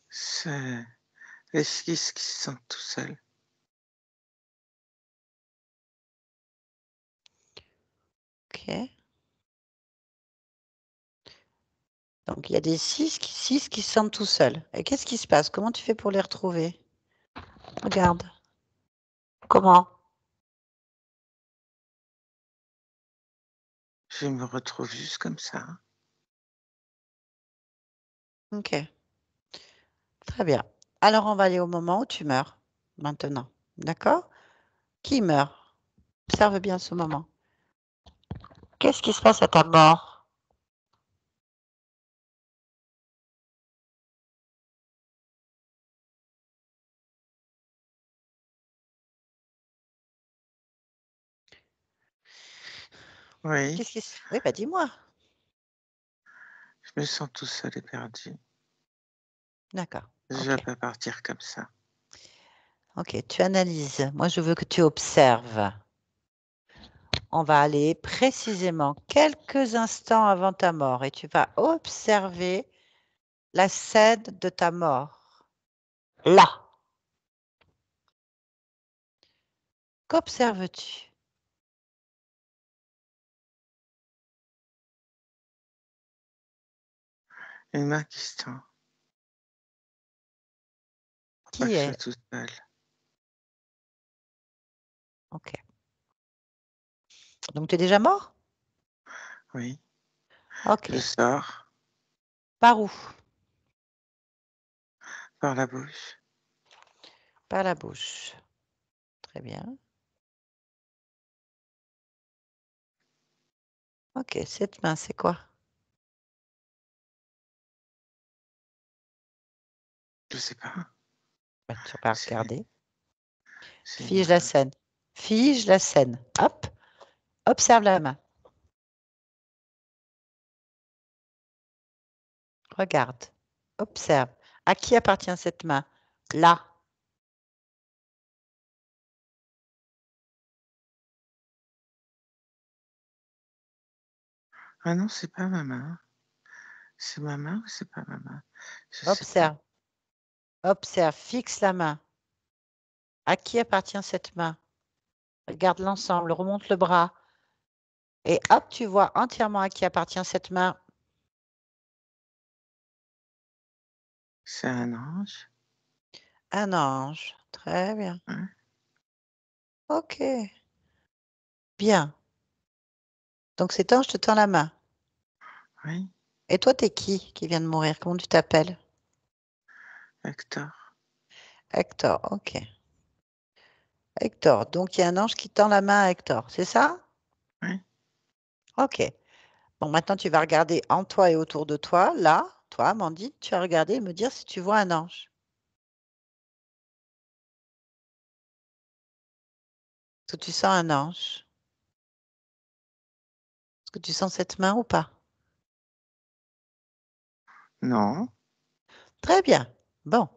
C'est les 6 qui se sentent tout seuls. OK. Donc, il y a des 6 qui se sentent tout seuls. Et qu'est-ce qui se passe? Comment tu fais pour les retrouver? Regarde. Comment? Je me retrouve juste comme ça. OK. Très bien. Alors, on va aller au moment où tu meurs, maintenant. D'accord? Qui meurt? Observe bien ce moment. Qu'est-ce qui se passe à ta mort? Oui, Qu'est-ce qui se... Oui, bah dis-moi. je me sens tout seul et perdu. D'accord. Je ne vais OK. pas partir comme ça. OK, tu analyses. Moi, je veux que tu observes. On va aller précisément quelques instants avant ta mort et tu vas observer la scène de ta mort. Là. Qu'observes-tu? Une main qui se tend. Pas que Qui je sois est? tout seul. OK. Donc, tu es déjà mort? Oui, OK. je sors Par où? par la bouche. Par la bouche. Très bien. OK, cette main, c'est quoi? Je sais pas. Bah, tu vas C'est regarder. c'est une Fige la main. scène. Fige la scène. Hop. Observe la main. Regarde. Observe. À qui appartient cette main? Là. Ah non, c'est pas ma main. C'est ma main ou c'est pas ma main? Je sais pas. Observe. Observe. Fixe la main. À qui appartient cette main? Regarde l'ensemble. Remonte le bras. Et hop, tu vois entièrement à qui appartient cette main. C'est un ange. Un ange. Très bien. Hein? OK. Bien. Donc cet ange te tend la main. Oui, Et toi, t'es qui vient de mourir? Comment tu t'appelles? Hector. Hector. OK. Hector. Donc il y a un ange qui tend la main à Hector. C'est ça? Oui, OK. Bon, maintenant, tu vas regarder en toi et autour de toi. Là, toi, Amandine, tu vas regarder et me dire si tu vois un ange. Est-ce que tu sens un ange? Est-ce que tu sens cette main ou pas? non. Très bien. Bon.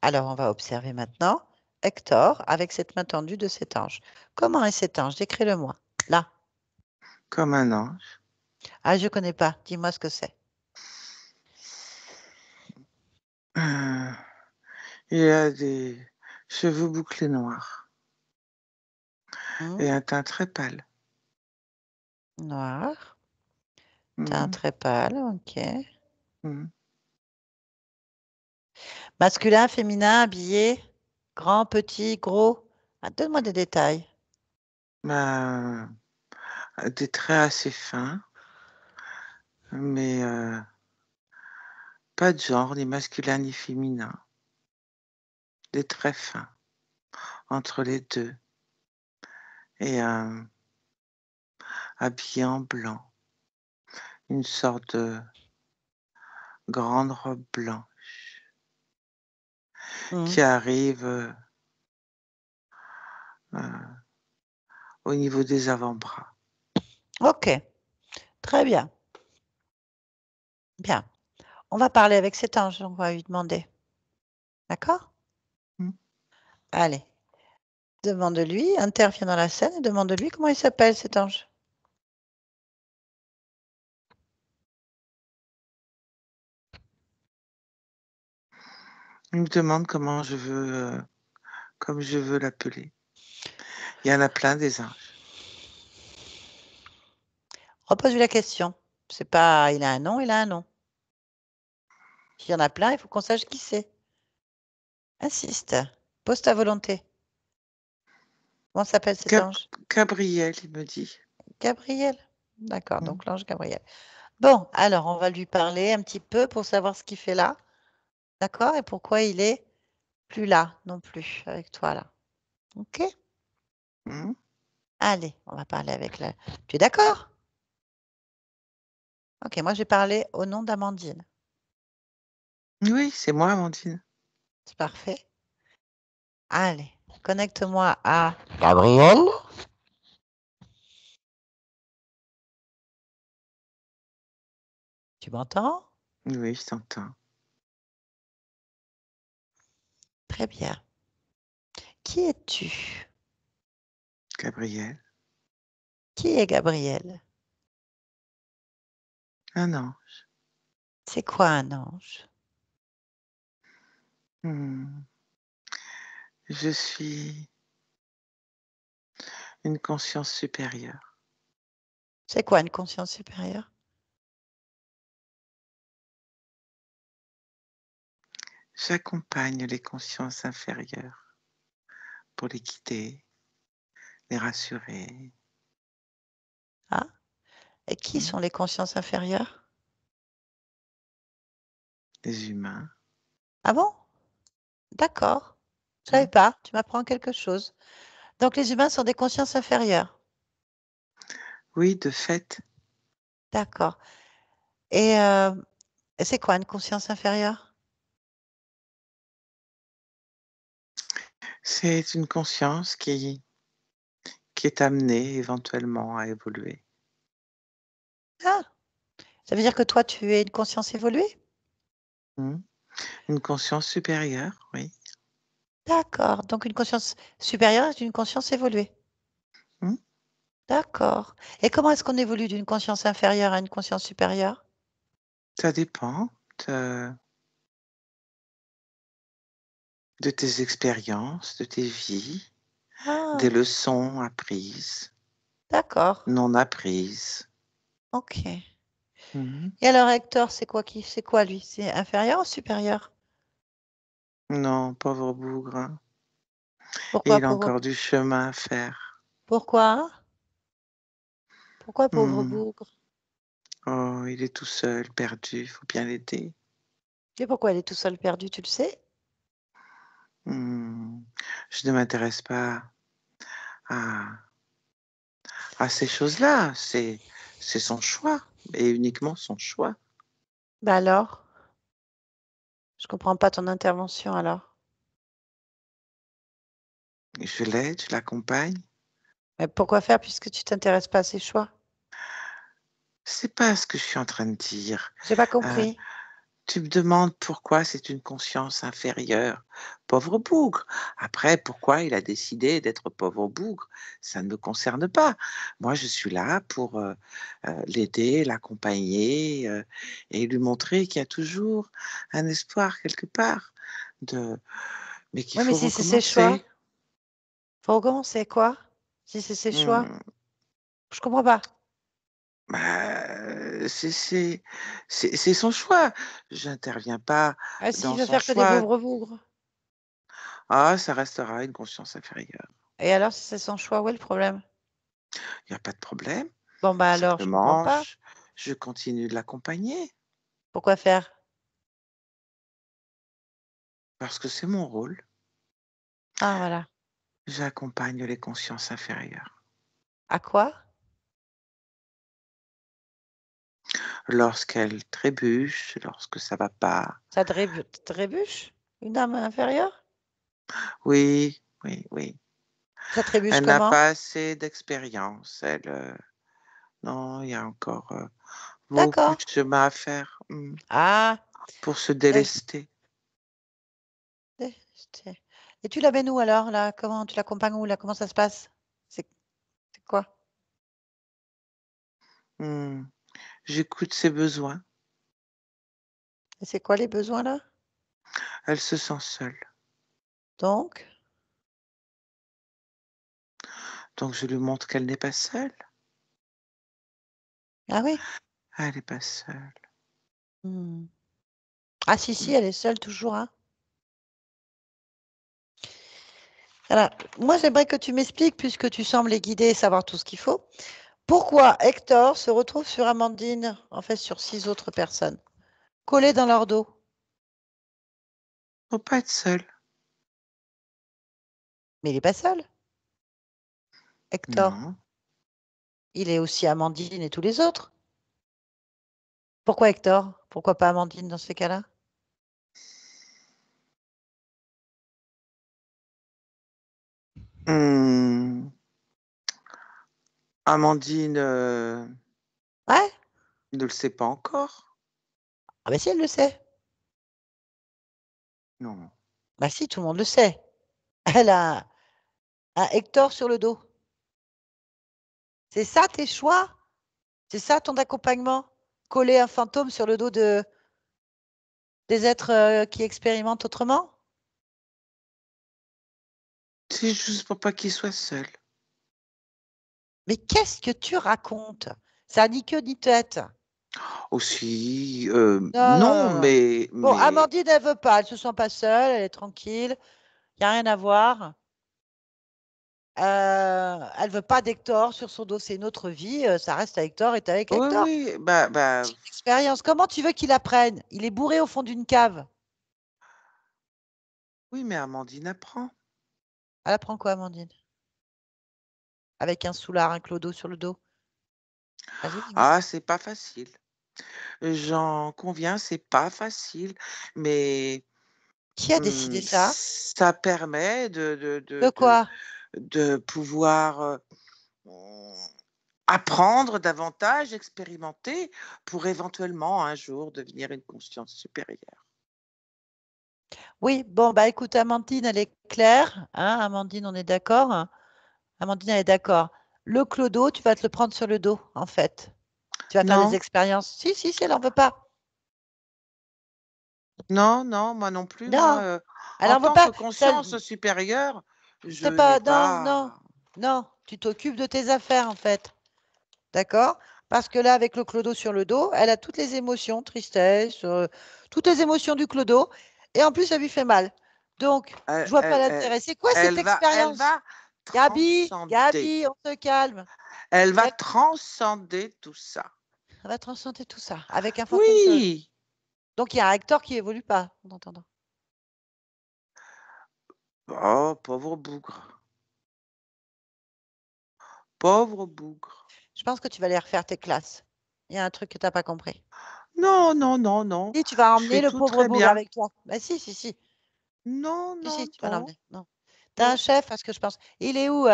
Alors, on va observer maintenant Hector avec cette main tendue de cet ange. Comment est cet ange? Décris-le-moi. Là. Comme un ange. Ah, je ne connais pas. Dis-moi ce que c'est. Euh, il a des cheveux bouclés noirs Hmm, et un teint très pâle. noir. Teint Mhm, très pâle. OK. mhm. Masculin, féminin, habillé, grand, petit, gros. Ah, donne-moi des détails. Bah, des traits assez fins, mais pas de genre, ni masculin ni féminin. Des traits fins entre les deux. Et habillé en blanc. Une sorte de grande robe blanche Hmm, qui arrive au niveau des avant-bras. OK. Très bien. Bien. On va parler avec cet ange. On va lui demander. D'accord? Mm. Allez. Demande-lui, interviens dans la scène et demande-lui comment il s'appelle cet ange. Il me demande comme je veux l'appeler. Il y en a plein des anges. Repose-lui la question. C'est pas il a un nom, il a un nom. S'il y en a plein, il faut qu'on sache qui c'est. Insiste. Pose ta volonté. Comment s'appelle cet ange? Gabriel, il me dit. Gabriel. D'accord, donc l'ange Gabriel. Bon, alors on va lui parler un petit peu pour savoir ce qu'il fait là. D'accord? Et pourquoi il est plus là non plus avec toi là. OK? Allez, on va parler avec la. Tu es d'accord? OK, moi je vais parler au nom d'Amandine. Oui, c'est moi, Amandine. C'est parfait. Allez, connecte-moi à Gabriel. Tu m'entends? Oui, je t'entends. Très bien. Qui es-tu? Gabriel. Qui est Gabriel? Un ange. C'est quoi un ange? Je suis une conscience supérieure. C'est quoi une conscience supérieure? J'accompagne les consciences inférieures pour les guider, les rassurer. Ah? Et qui sont les consciences inférieures? Les humains. Ah bon? D'accord. Je savais pas, tu m'apprends quelque chose. Donc les humains sont des consciences inférieures. Oui, de fait. D'accord. Et c'est quoi une conscience inférieure? C'est une conscience qui est amenée éventuellement à évoluer. Ah! Ça veut dire que toi, tu es une conscience évoluée? Une conscience supérieure, oui. D'accord. Donc une conscience supérieure est une conscience évoluée. D'accord. Et comment est-ce qu'on évolue d'une conscience inférieure à une conscience supérieure? Ça dépend de tes expériences, de tes vies, des Ah, leçons apprises, d'accord. non apprises. OK. Et alors Hector, c'est quoi lui? C'est inférieur ou supérieur? Non, pauvre bougre, hein. Et Pourquoi il a pauvre? encore du chemin à faire. Pourquoi? Pourquoi pauvre Hmm. bougre? Oh, il est tout seul, perdu, il faut bien l'aider. Et pourquoi il est tout seul perdu, tu le sais? Je ne m'intéresse pas à ces choses-là. C'est son choix, et uniquement son choix. Bah alors? Je comprends pas ton intervention alors. Je l'aide, je l'accompagne. Mais pourquoi faire puisque tu t'intéresses pas à ses choix? C'est pas ce que je suis en train de dire. J'ai pas Euh, compris. Tu me demandes pourquoi c'est une conscience inférieure. Pauvre bougre. Après, pourquoi il a décidé d'être pauvre bougre, ça ne me concerne pas. Moi, je suis là pour l'aider, l'accompagner et lui montrer qu'il y a toujours un espoir quelque part, mais qu'il Oui, mais faut si c'est ses choix, recommencer. faut recommencer quoi? Si c'est ses choix? Hmm, Je comprends pas. bah, c'est son choix. J'interviens pas Ah, s'il dans veut son faire que des choix. pauvres bougres. Ah, ça restera une conscience inférieure. Et alors, si c'est son choix, où est le problème? Il y a pas de problème. Bon, bah alors, je comprends Simplement, pas. je continue de l'accompagner Pourquoi faire? parce que c'est mon rôle. Ah, voilà. J'accompagne les consciences inférieures. À quoi? Lorsqu'elles trébuchent, lorsque ça va pas. Ça trébuche? Une âme inférieure? Oui, oui, oui. Ça trébuche Elle n'a comment? pas assez d'expérience. Non, il y a encore beaucoup D'accord. de chemin à faire Ah, pour se euh, délester. et tu l'amènes où alors, là? Comment tu l'accompagnes où, là? Comment ça se passe? C'est c'est quoi? Hmm. J'écoute ses besoins. Et c'est quoi les besoins, là? Elle se sent seule. Donc? Donc je lui montre qu'elle n'est pas seule. Ah oui. Elle n'est pas seule. Mmh. Ah si, elle est seule toujours, hein. Alors, moi, j'aimerais que tu m'expliques, puisque tu sembles les guider et savoir tout ce qu'il faut, pourquoi Hector se retrouve sur Amandine, en fait, sur 6 autres personnes, collées dans leur dos. Faut pas être seul. Mais il n'est pas seul, Hector. Non. Il est aussi Amandine et tous les autres. Pourquoi Hector? Pourquoi pas Amandine dans ces cas-là? Hum, Amandine Ouais? ne le sait pas encore. Ah bah si, elle le sait. Non. Bah si, tout le monde le sait. Elle a un Hector sur le dos. C'est ça tes choix? C'est ça ton accompagnement? Coller un fantôme sur le dos des êtres qui expérimentent autrement? C'est juste pour pas qu'il soit seul. Mais qu'est-ce que tu racontes? Ça n'a ni queue ni tête. Aussi, Non, non, non, non, non. mais, Bon, mais Amandine, elle veut pas. Elle se sent pas seule. Elle est tranquille. Il n'y a rien à voir. Elle veut pas d'Hector sur son dos. C'est une autre vie. Ça reste à Hector et t'es avec oui, Hector. oui, bah, C'est une expérience. Comment tu veux qu'il apprenne? Il est bourré au fond d'une cave. oui, mais Amandine apprend. Elle apprend quoi, Amandine? Avec un soulard, un clodo sur le dos. Vas-y, dis-moi. Ah, c'est pas facile. J'en conviens, c'est pas facile, mais Qui a décidé ça? ça permet de, de, De de, de, quoi? de pouvoir apprendre davantage, expérimenter, pour éventuellement un jour devenir une conscience supérieure. Oui, bon, bah écoute, Amandine, elle est claire. Hein, Amandine, on est d'accord? Amandine, elle est d'accord. Le clodo, tu vas te le prendre sur le dos, en fait. Tu vas faire des Non, expériences. Si, elle n'en veut pas. non, non, moi non plus. Moi, Non, elle en n'en veut tant que pas. conscience supérieure, je C'est n'ai pas. Non, non, pas. non. Tu t'occupes de tes affaires, en fait. D'accord? Parce que là, avec le clodo sur le dos, elle a toutes les émotions, tristesse, toutes les émotions du clodo. Et en plus, ça lui fait mal. Donc, Elle, je vois pas elle, elle, l'intérêt. C'est quoi cette elle expérience? va Gabi, transcender. Gabi, on se calme. Elle va Gabi, transcender tout ça. on va transcender tout ça avec un fantôme sur le dos. Oui. Donc, il y a un acteur qui évolue pas, en entendant. Oh, pauvre bougre. Pauvre bougre. Je pense que tu vas aller refaire tes classes. Il y a un truc que tu n'as pas compris. Non, non, non, non. Si, tu vas Je emmener fais le tout pauvre très bougre bien. avec toi. Bah si, Non, non, tu vas non, l'emmener. Non. Tu as un non. chef, parce que je pense. Il est où,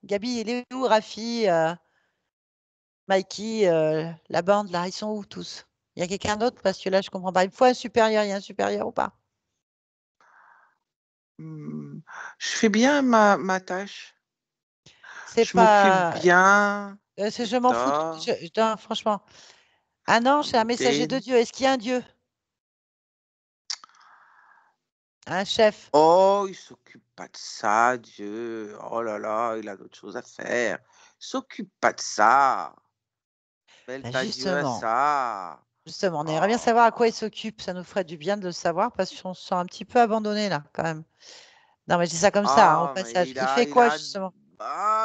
Gabi? Il est où, Rafi, Mikey, la bande, là? Ils sont où tous? Il y a quelqu'un d'autre? Parce que là, je comprends pas. Il me faut un supérieur. Il y a un supérieur ou pas? Je fais bien ma tâche. C'est Je m'occupe pas. bien. Je m'en fous. Hector, Non, franchement. Ah non, c'est un messager de Amandine. Dieu. Est-ce qu'il y a un Dieu? Un chef? Oh, il s'occupe pas de ça, Dieu. Oh là là, il a d'autres choses à faire. Il s'occupe pas de ça. Appelle Bah, pas Dieu à ça. justement, on aimerait bien Oh. savoir à quoi il s'occupe. Ça nous ferait du bien de le savoir parce qu'on se sent un petit peu abandonné là, quand même. Non, mais je dis ça comme ça, hein, au Ah, mais passage. Il fait quoi, justement?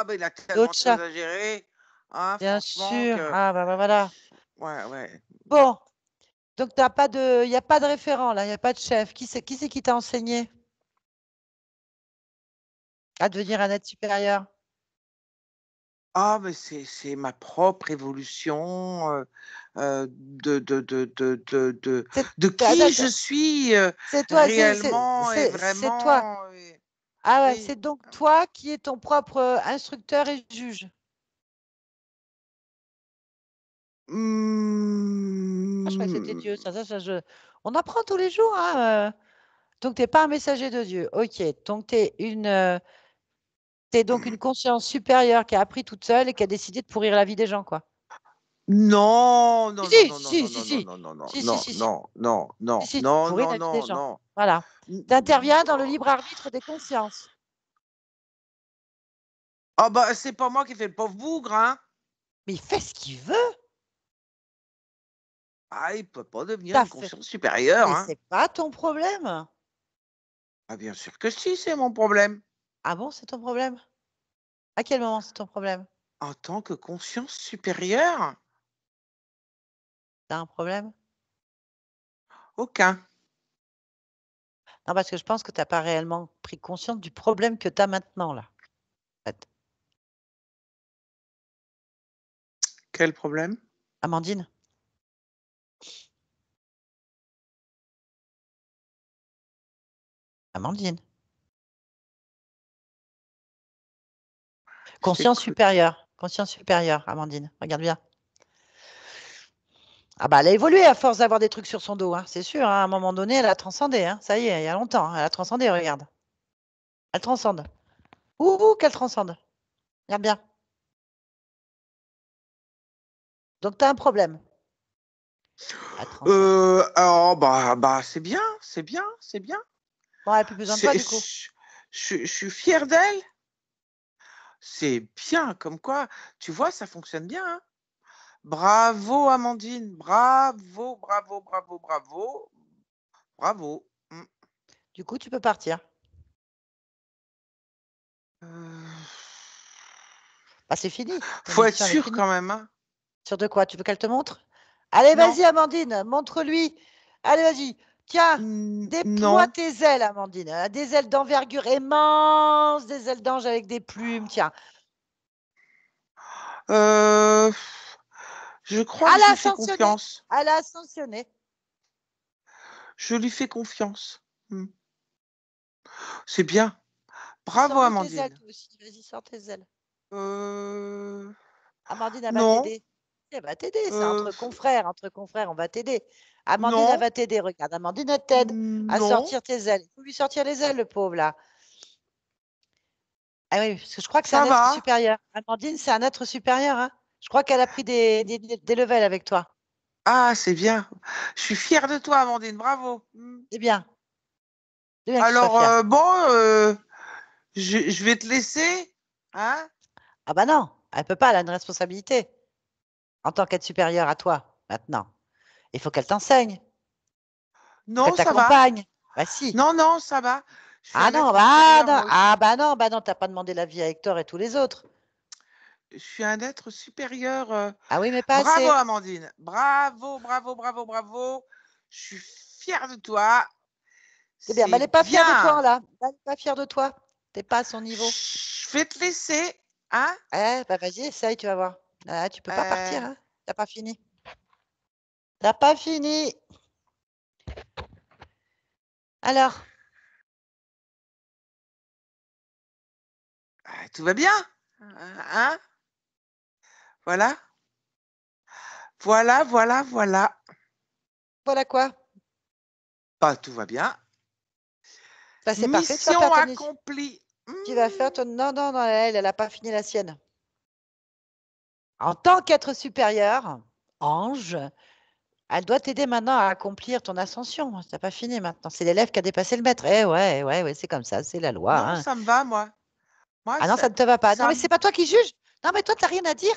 mais il a tellement D'autres de choses chats? à gérer. Hein, Bien franchement, sûr. que. Ah, bah voilà. Ouais, ouais. Bon, donc t'as pas de, il n'y a pas de référent là, il n'y a pas de chef. Qui c'est qui t'a enseigné à devenir un être supérieur? Ah, mais c'est ma propre évolution C'est de attends, qui je suis c'est toi, réellement et c'est toi. vraiment. Ah ouais, Oui. c'est donc toi qui es ton propre instructeur et juge. Ah, je croyais que c'était Hmm, Dieu. On apprend tous les jours, hein. Donc, tu n'es pas un messager de Dieu. OK. Donc, tu es t'es donc une conscience supérieure qui a appris toute seule et qui a décidé de pourrir la vie des gens, quoi. Non, Si, non, non, si, non, non, si, non, si, non, non, si, non, non, non, si, si, non, si, si, non, non, si, non, si, tu non, pourris non, la vie des non, gens. non. Voilà. Tu interviens dans le libre arbitre des consciences. Ah bah c'est pas moi qui fais le pauvre bougre, hein. Mais il fait ce qu'il veut. Ah, il peut pas devenir T'as une fait conscience supérieure, mais hein. c'est pas ton problème. Ah, bien sûr que si, c'est mon problème. Ah bon, c'est ton problème? À quel moment c'est ton problème? En tant que conscience supérieure, Tu as un problème? aucun. Non, parce que je pense que tu as pas réellement pris conscience du problème que tu as maintenant là, en fait. Quel problème? Amandine? Amandine? Je t'écoute. Conscience supérieure, Amandine, regarde bien. Ah bah, elle a évolué à force d'avoir des trucs sur son dos, hein, c'est sûr, hein, à un moment donné, elle a transcendé, hein, ça y est, il y a longtemps, hein, elle a transcendé, regarde. Elle transcende. Ouh, qu'elle transcende. Regarde bien. Donc tu as un problème. Elle transcende. Alors, bah, c'est bien, c'est bien, c'est bien. Bon, elle a plus besoin de toi, C'est, du coup. je suis fière d'elle. C'est bien, comme quoi, tu vois, ça fonctionne bien, hein. Bravo, Amandine. Bravo, bravo, bravo, bravo. Bravo. Du coup, tu peux partir. Euh, Bah, c'est fini. Faut être L'émission, elle est sûr finie. quand même, hein. Sûr de quoi? Tu veux qu'elle te montre? Allez, Non. vas-y, Amandine, montre-lui. Allez, vas-y. Tiens, déploie Non. tes ailes, Amandine. Des ailes d'envergure immense, des ailes d'ange avec des plumes. Tiens. Je crois que Elle je a lui fais ascensionné. confiance. Elle a ascensionné. Je lui fais confiance. C'est bien. Bravo, Sors de tes ailes, Amandine. toi aussi. Vas-y, sors tes ailes. Euh, Amandine, elle va non. t'aider. Elle va t'aider, c'est Euh, entre confrères, on va t'aider. Amandine, elle non. va t'aider. Regarde, Amandine, elle t'aide à Non. sortir tes ailes. Il faut lui sortir les ailes, le pauvre, là. Ah oui, parce que je crois que c'est un Ça être va. supérieur. Amandine, c'est un être supérieur, hein. Je crois qu'elle a pris des levels avec toi. Ah, c'est bien. Je suis fière de toi, Amandine. Bravo. C'est bien. C'est bien que tu sois Alors, fière. bon, je vais te laisser. Hein? Ah bah non, elle peut pas, elle a une responsabilité. En tant qu'être supérieure à toi, maintenant. Il faut qu'elle t'enseigne. Il faut qu'elle Non, ça va. t'accompagne. Bah si. Non, non, ça va. Je suis Ah un non, être supérieur, moi aussi. bah non, t'as pas demandé l'avis à Hector et tous les autres. Je suis un être supérieur. Ah oui, mais pas Bravo, assez. Amandine. Bravo, bravo, bravo, bravo. Je suis fière de toi. C'est bien. Bah, elle C'est n'est pas fière de toi, bien. là. Elle n'est pas fière de toi. T'es pas à son niveau. Je vais te laisser. Hein? Eh, bah vas-y, essaye, tu vas voir. Ah, tu peux pas Euh, partir, hein. T'as pas fini. T'as pas fini. Alors, tout va bien? Hein? Voilà. Voilà, voilà, voilà. voilà quoi. Bah, tout va bien. Bah, c'est parfait, tu vas faire Mission ton accomplie. tu vas faire ton non, non, non, elle a pas fini la sienne. En tant qu'être supérieur, ange, elle doit t'aider maintenant à accomplir ton ascension. Tu pas fini maintenant. C'est l'élève qui a dépassé le maître. Eh ouais, ouais, ouais, c'est comme ça, c'est la loi, Non, hein. ça me va, moi. Moi, Ah non, ça ne te va pas. Non, ça, mais c'est pas toi qui juges. Non, mais toi, tu rien à dire.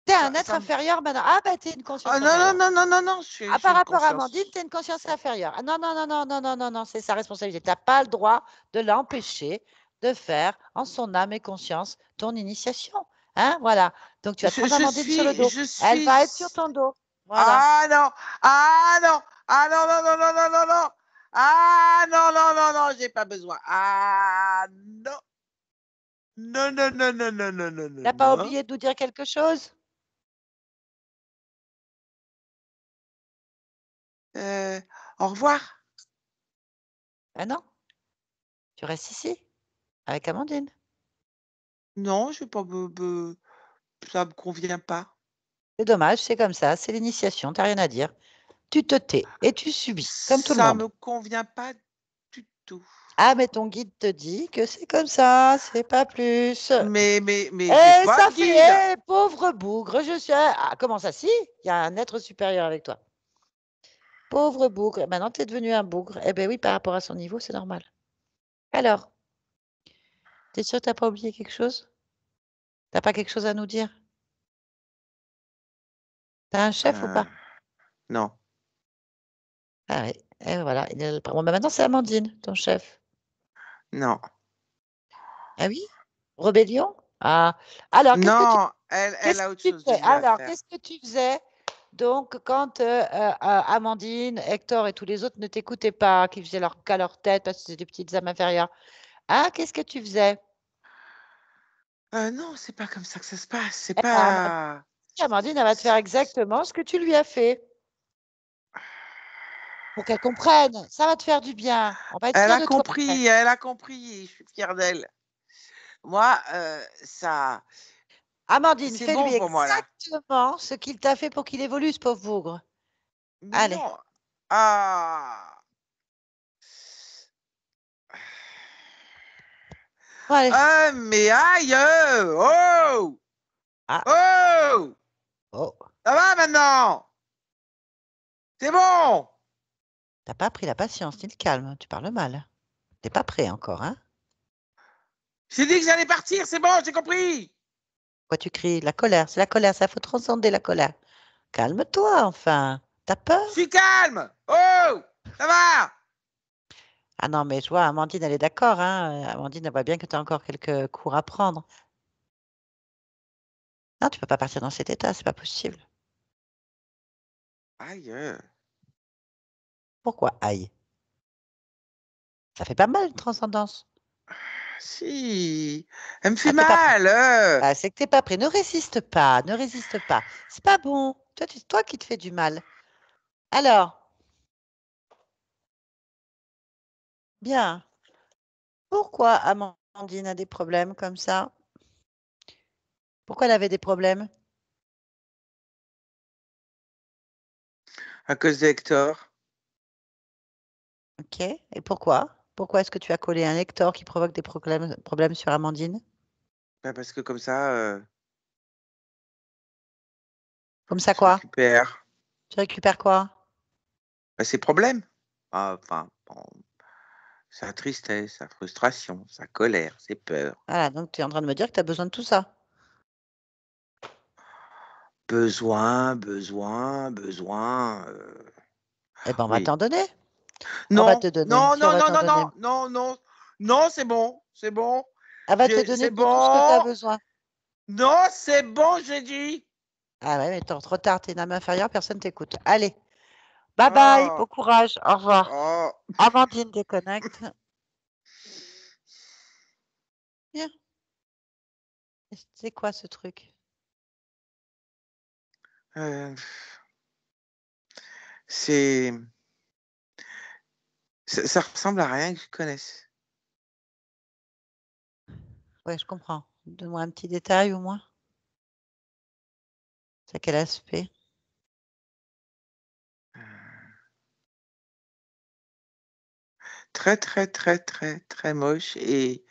Tu es un être ça me... inférieur maintenant. Ah, bah, tu es une Ah conscience non, non, inférieure. non, non, non, non, Ah, je suis par une rapport à Amandine, conscience. tu as une conscience inférieure. Ah, non, non, non, non, non, non, non, non, c'est sa responsabilité. Tu n'as pas le droit de l'empêcher de faire en son âme et conscience ton initiation. Hein, voilà. Donc, tu vas te prendre Amandine sur le dos. Je Elle suis... va être sur ton dos. Voilà. Ah non, ah non, ah non, non, non, non, non, non, non. Ah non, non, non, non, j'ai pas besoin. Ah non. Non, non, non, non, non, non, non, Tu non, pas non. oublié de nous dire quelque chose? Euh, Au revoir. Ah non, tu restes ici avec Amandine. Non, je pas ça me convient pas. C'est dommage, c'est comme ça, c'est l'initiation, tu rien à dire. Tu te tais et tu subis, comme tout le Ça monde. me convient pas du tout. Ah, mais ton guide te dit que c'est comme ça, c'est pas plus. Mais j'ai Eh, pas ça de fait, guide. eh, pauvre bougre, je suis. Ah, comment ça, si? Il y a un être supérieur avec toi. Pauvre bougre. Maintenant, tu es devenu un bougre. Eh bien oui, par rapport à son niveau, c'est normal. Alors, t'es sûr que t'as pas oublié quelque chose? T'as pas quelque chose à nous dire? T'as un chef ou Euh, pas? Non. Ah oui, et voilà. Bon, bah, maintenant, c'est Amandine, ton chef. Non. Ah oui? Rébellion? Ah. Alors, Non, elle qu'est-ce a que autre tu chose de fais? mieux à Alors, faire. qu'est-ce que tu faisais donc quand Amandine, Hector et tous les autres ne t'écoutaient pas, qui faisaient leur qu'à leur tête parce que c'est des petites âmes inférieures? Hein, qu'est-ce que tu faisais? Non, c'est pas comme ça que ça se passe. C'est Eh ben, pas. Amandine, elle va te faire exactement ce que tu lui as fait pour qu'elle comprenne. Ça va te faire du bien. On va être Elle fiers a de toi. compris, elle a compris. Je suis fière d'elle. Moi, ça, Amandine, c'est fais-lui bon pour moi là. exactement ce qu'il t'a fait pour qu'il évolue, ce pauvre bougre. Mais Allez. non. Ah. Bon, allez. Ah, mais aïe! Oh! Ah, Oh! oh. Ça va maintenant? C'est bon! T'as pas pris la patience ni le calme. Tu parles mal. T'es pas prêt encore, hein? J'ai dit que j'allais partir, c'est bon, j'ai compris! Pourquoi tu cries? La colère, c'est la colère. Ça, faut transcender la colère. Calme-toi, enfin. T'as Je peur? suis calme! Oh! Ça va? Ah non, mais je vois, Amandine, elle est d'accord, hein. Amandine, elle voit bien que tu as encore quelques cours à prendre. Non, tu peux pas partir dans cet état, c'est pas possible. Aïe! Pourquoi? Aïe. Ça fait pas mal une transcendance. Si, elle me fait Ah, t'es pas prêt. mal! Bah, c'est que t'es pas prêt. Ne résiste pas, ne résiste pas. C'est pas bon. Toi qui te fais du mal. Alors, bien. Pourquoi Amandine a des problèmes comme ça? Pourquoi elle avait des problèmes? À cause d'Hector. Ok. Et pourquoi? Pourquoi est-ce que tu as collé un Hector qui provoque des problèmes sur Amandine? Bah, parce que comme ça, Comme ça je quoi? récupère Tu récupères quoi? ses problèmes. Ah, enfin, bon, sa tristesse, sa frustration, sa colère, ses peurs. Voilà, donc tu es en train de me dire que tu as besoin de tout ça. Besoin, besoin, besoin. Eh ben, on va Oui. t'en donner. On va Non, te donner. non, Si on non, va non, t'en non, donner. non, non, non, non, c'est bon, c'est bon. Elle va te donner C'est de tout ce que tu as bon. besoin. Non, c'est bon, j'ai dit. Ah ouais, mais t'es trop tard, t'es une âme inférieure, personne t'écoute. Allez, bye bye, Oh, bon courage, au revoir. oh. Amandine déconnecte. Bien. C'est quoi ce truc? Euh, c'est, ça ressemble à rien que je connaisse. Ouais, je comprends. Donne-moi un petit détail au moins. C'est quel aspect? Euh, Très, très, très, très, très moche et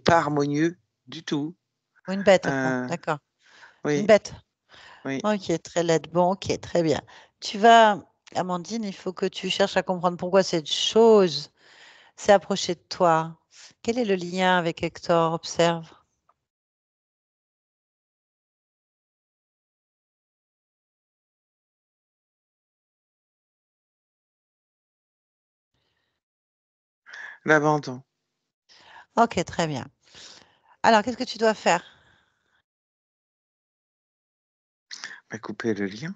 pas harmonieux du tout. Ou une bête? Bon, Euh, d'accord. Une oui, bête. oui. Ok, très laide. Bon, ok, très bien. Tu vas, Amandine, il faut que tu cherches à comprendre pourquoi cette chose s'est approchée de toi. Quel est le lien avec Hector? Observe. L'abandon. Ok, très bien. Alors, qu'est-ce que tu dois faire? Bah, couper le lien.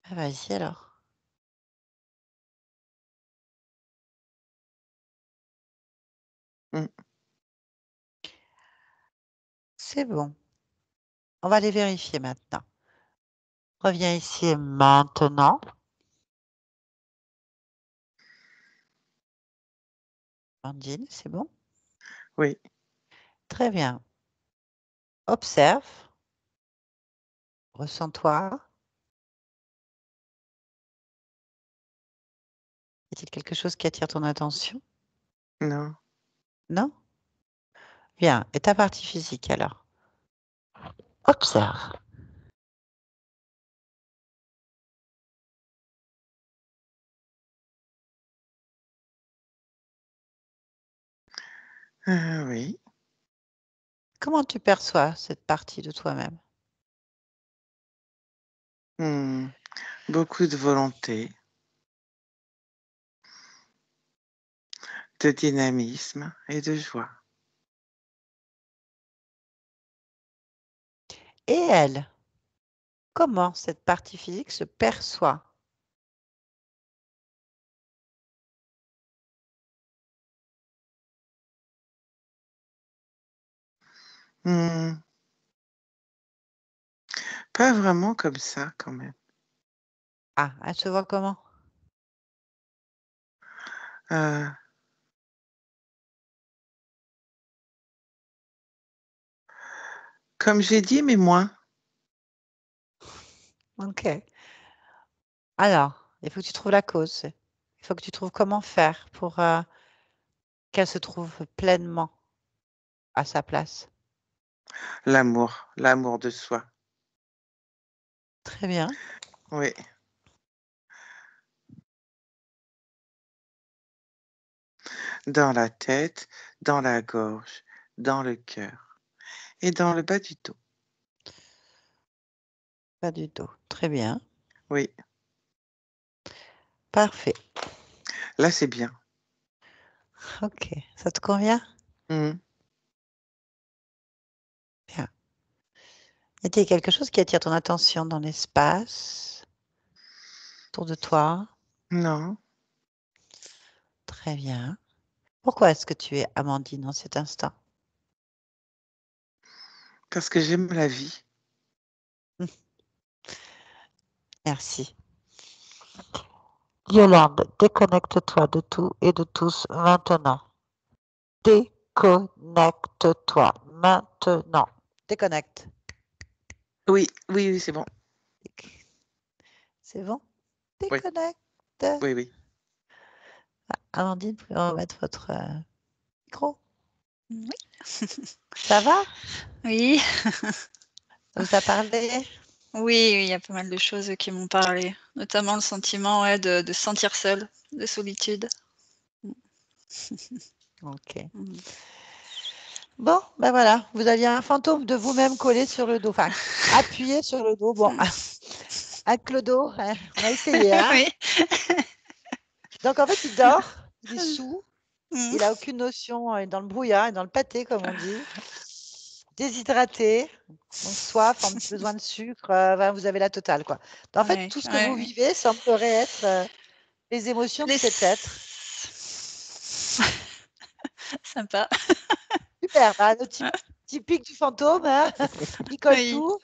Ah, vas-y alors. Mm. C'est bon. On va aller vérifier maintenant. Reviens ici maintenant. Amandine, c'est bon? Oui. Très bien. Observe. Ressens-toi. Y a-t-il quelque chose qui attire ton attention? Non. Non? Bien. Et ta partie physique alors? Observe. Oui. Comment tu perçois cette partie de toi-même? Hmm. beaucoup de volonté, de dynamisme et de joie. Et elle, comment cette partie physique se perçoit? Hmm, pas vraiment comme ça quand même. Ah, elle se voit comment? Euh, comme j'ai dit, mais moins. Ok. Alors, il faut que tu trouves la cause. Il faut que tu trouves comment faire pour qu'elle se trouve pleinement à sa place. L'amour de soi. Très bien. Oui, dans la tête, dans la gorge, dans le cœur et dans le bas du dos. Pas du tout. Très bien. Oui, Parfait. là c'est bien. Ok. Ça te convient? Hmm, Bien. Y a-t-il quelque chose qui attire ton attention dans l'espace autour de toi? non, Très bien. Pourquoi est-ce que tu es Amandine en cet instant? parce que j'aime la vie. Merci. Yolande, déconnecte-toi de tout et de tous maintenant. Déconnecte-toi maintenant. Déconnecte. Oui, oui, oui, c'est bon. C'est bon? Oui, Déconnecte. oui, oui. Amandine, vous pouvez remettre votre micro. Oui. Ça va? Oui. Ça vous a parlé? Oui, il y a pas mal de choses qui m'ont parlé, notamment le sentiment de se sentir seule, de solitude. Ok. Mm. Bon, ben voilà, vous aviez un fantôme de vous-même collé sur le dos, enfin appuyé sur le dos. Bon, un clodo, hein, on a essayé, hein. Oui. Donc en fait, il dort, il est sous, Mm. il a aucune notion, il est dans le brouillard, il est dans le pâté, comme on dit, déshydraté, donc soif, en besoin de sucre, enfin, vous avez la totale, quoi. Donc, en fait, Ouais, tout ce que ouais, vous ouais. vivez semblerait être les émotions de Les... cet être. Sympa. Super, bah, le typique du fantôme, hein, il colle Oui. tout.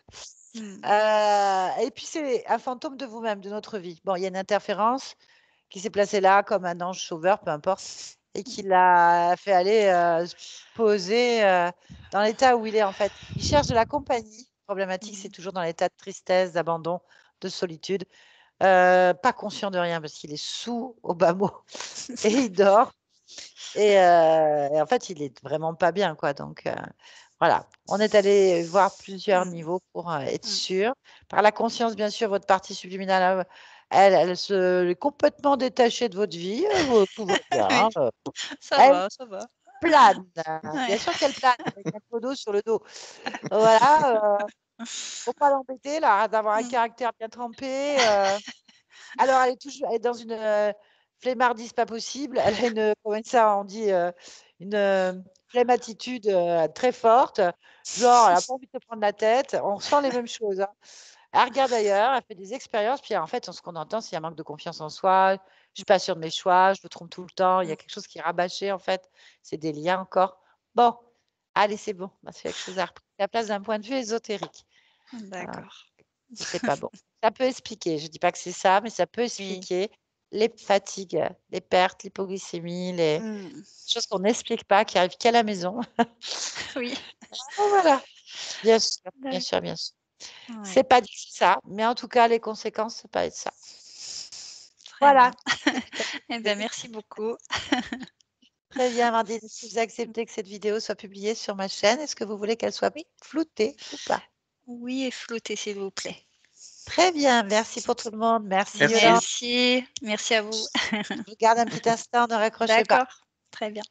Mm. Et puis c'est un fantôme de vous-même, de notre vie. Bon, il y a une interférence qui s'est placée là comme un ange sauveur, peu importe, et qui l'a fait aller se poser dans l'état où il est en fait. Il cherche de la compagnie. Problématique, c'est toujours dans l'état de tristesse, d'abandon, de solitude. Pas conscient de rien parce qu'il est sous au bas mot et il dort. Et en fait, il est vraiment pas bien, quoi. Donc, voilà. On est allé voir plusieurs Mm. niveaux pour être Mm. sûr. Par la conscience, bien sûr, votre partie subliminale, elle se est complètement détachée de votre vie. Tout va Oui, bien. ça Elle va, ça va. plane. Ouais. Bien sûr qu'elle plane avec un clodo sur le dos. Voilà. Faut pas l'embêter, là, d'avoir un Mm. caractère bien trempé. Alors, elle est dans une flemmardise pas possible. Elle a une, comment ça, on dit, une flemmatitude très forte. Genre, elle n'a pas envie de se prendre la tête. On ressent les mêmes choses, hein. Elle regarde ailleurs, elle fait des expériences. Puis en fait, ce qu'on entend, c'est un manque de confiance en soi. Je suis pas sûre de mes choix, je me trompe tout le temps. Il y a quelque chose qui est rabâché, en fait. C'est des liens encore. Bon, allez, c'est bon. C'est quelque chose à reprendre la place d'un point de vue ésotérique. Voilà. D'accord. C'est pas bon. Ça peut expliquer, je dis pas que c'est ça, mais ça peut Oui. expliquer les fatigues, les pertes, l'hypoglycémie, les Mm. choses qu'on n'explique pas, qui arrivent qu'à la maison. Oui. Oh, voilà, bien sûr, bien sûr, D'accord. bien sûr. Ouais. C'est pas du tout ça, mais en tout cas, les conséquences, ça peut être ça. Très Voilà. bien. Eh bien, merci beaucoup. Très bien, Amandine. Est-ce que vous acceptez que cette vidéo soit publiée sur ma chaîne? Est-ce que vous voulez qu'elle soit Oui. floutée ou pas? Oui, et flotter, s'il vous plaît. Très bien, merci pour tout le monde. Merci Merci. Yolande. Merci. Merci à vous. Je vous garde un petit instant, ne raccrochez pas. D'accord. Très bien.